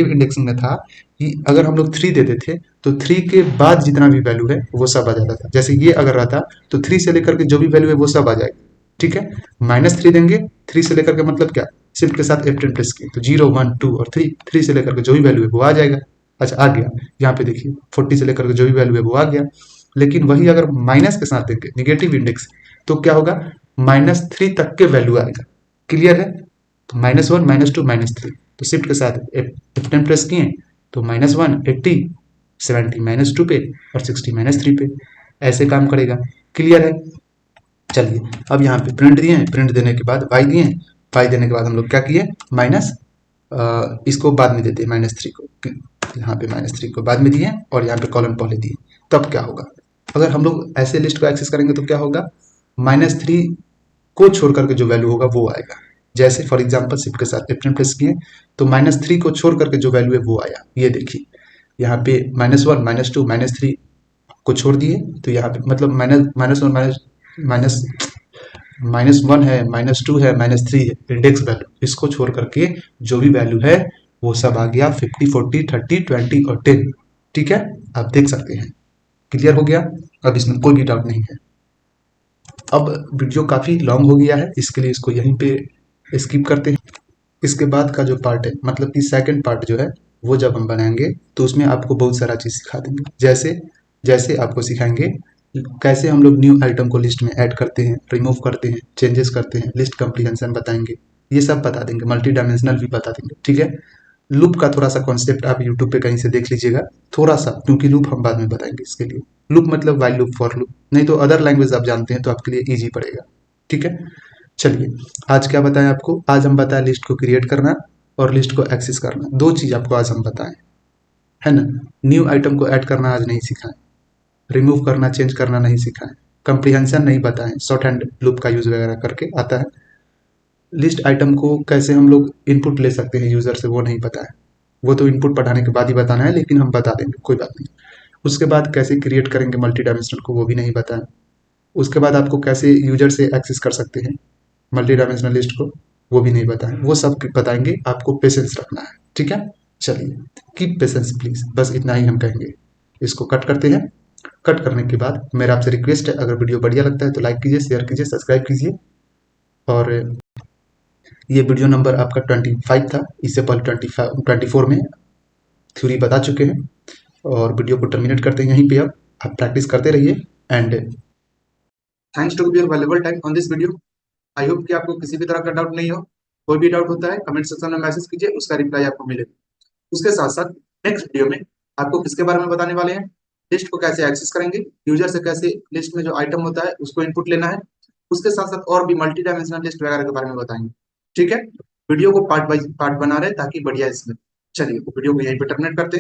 इंडेक्सिंग में था कि अगर हम लोग 3 देते थे तो 3 के बाद जितना भी वैल्यू है वो सब आ जाता था। जैसे ये अगर रहता तो 3 से लेकर के जो भी वैल्यू है वो सब आ जाएगा, ठीक है। -3 देंगे, 3 से लेकर के मतलब क्या, शिफ्ट के साथ F10 प्रेस किए तो 0, 1, 2 और 3, 3 से लेकर के जो भी वैल्यू है वो आ जाएगा। अच्छा, आ गया। यहाँ पे देखिए 40 से लेकर के जो भी वैल्यू है वो आ गया। लेकिन वही अगर माइनस के साथ देंगे निगेटिव इंडेक्स तो क्या होगा, -3 तक के वैल्यू आएगा। क्लियर है? तो -1 -2 -3, तो शिफ्ट के साथ F10 प्रेस किए तो -1 80, 70 -2 पे और 60 -3 पे ऐसे काम करेगा। क्लियर है? चलिए अब यहाँ पे प्रिंट दिए, प्रिंट देने के बाद वाई दिए, वाई देने के बाद हम लोग क्या किए, माइनस इसको बाद में देते हैं -3 को, यहाँ पे -3 को बाद में दिए और यहाँ पे कॉलन पहले दिए। तब क्या होगा, अगर हम लोग ऐसे लिस्ट को एक्सेस करेंगे तो क्या होगा, -3 को छोड़ करके जो वैल्यू होगा वो आएगा। जैसे फॉर एग्जाम्पल शिफ्ट के साथ F10 प्रेस किए तो -3 को छोड़ करके जो वैल्यू है वो आया। ये देखिए यहाँ पे -1 -2 -3 को छोड़ दिए तो यहाँ पे मतलब -1 माइनस -1 है, -2 है, -3 है, इंडेक्स वैल्यू, इसको छोड़ करके जो भी वैल्यू है वो सब आ गया 50 40 30 20 और 10। ठीक है, आप देख सकते हैं। क्लियर हो गया? अब इसमें कोई भी डाउट नहीं है। अब वीडियो काफ़ी लॉन्ग हो गया है, इसके लिए इसको यहीं पे स्किप करते हैं। इसके बाद का जो पार्ट है मतलब कि सेकंड पार्ट जो है वो जब हम बनाएंगे तो उसमें आपको बहुत सारा चीज़ सिखा देंगे। जैसे जैसे आपको सिखाएंगे कैसे हम लोग न्यू आइटम को लिस्ट में ऐड करते हैं, रिमूव करते हैं, चेंजेस करते हैं, लिस्ट कम्प्रीहेंशन बताएंगे, ये सब बता देंगे, मल्टी डायमेंशनल भी बता देंगे। ठीक है, लूप का थोड़ा सा कॉन्सेप्ट आप यूट्यूब पे कहीं से देख लीजिएगा थोड़ा सा, क्योंकि लूप हम बाद में बताएंगे इसके लिए। लूप मतलब वाइल लूप, फॉर लूप, नहीं तो अदर लैंग्वेज आप जानते हैं तो आपके लिए ईजी पड़ेगा। ठीक है, चलिए आज क्या बताएं आपको, आज हम बताएं लिस्ट को क्रिएट करना और लिस्ट को एक्सेस करना, दो चीज आपको आज हम बताएं, है ना। न्यू आइटम को ऐड करना आज नहीं सिखाएं, रिमूव करना चेंज करना नहीं सिखाएं, कंप्रीहेंशन नहीं बताएं, शॉर्ट हैंड लूप का यूज वगैरह करके आता है। लिस्ट आइटम को कैसे हम लोग इनपुट ले सकते हैं यूजर से वो नहीं पता है, वो तो इनपुट पढ़ाने के बाद ही बताना है, लेकिन हम बता देंगे कोई बात नहीं। उसके बाद कैसे क्रिएट करेंगे मल्टी डायमेंशनल को वो भी नहीं बताएं। उसके बाद आपको कैसे यूजर से एक्सेस कर सकते हैं मल्टी डायमेंशनल लिस्ट को वो भी नहीं बताएं, वो सब बताएंगे, आपको पेशेंस रखना है। ठीक है, चलिए कीप पेशेंस प्लीज, बस इतना ही हम कहेंगे। इसको कट करते हैं। कट करने के बाद मेरा आपसे रिक्वेस्ट है, अगर वीडियो बढ़िया लगता है तो लाइक कीजिए, शेयर कीजिए, सब्सक्राइब कीजिए। और ये वीडियो नंबर आपका 25 था, इससे पहले 24 में थ्योरी बता चुके हैं। और वीडियो को टर्मिनेट करते हैं यहीं पे। अब आप प्रैक्टिस करते रहिए and thanks to your valuable time on this video. I hope कि आपको किसी भी तरह का डाउट नहीं हो। कोई भी डाउट होता है कमेंट सेक्शन में मैसेज कीजिए, उसका रिप्लाई आपको मिलेगा। उसके साथ साथ नेक्स्ट वीडियो में आपको किसके बारे में बताने वाले हैं, लिस्ट को कैसे एक्सेस करेंगे, यूजर से कैसे लिस्ट में जो आइटम होता है उसको इनपुट लेना है, उसके साथ साथ और भी मल्टी डायमेंशनल लिस्ट वगैरह के बारे में बताएंगे। ठीक है, वीडियो को पार्ट वाइज पार्ट बना रहे ताकि बढ़िया इसमें। चलिए वीडियो को यहीं पे टर्मिनेट करते हैं।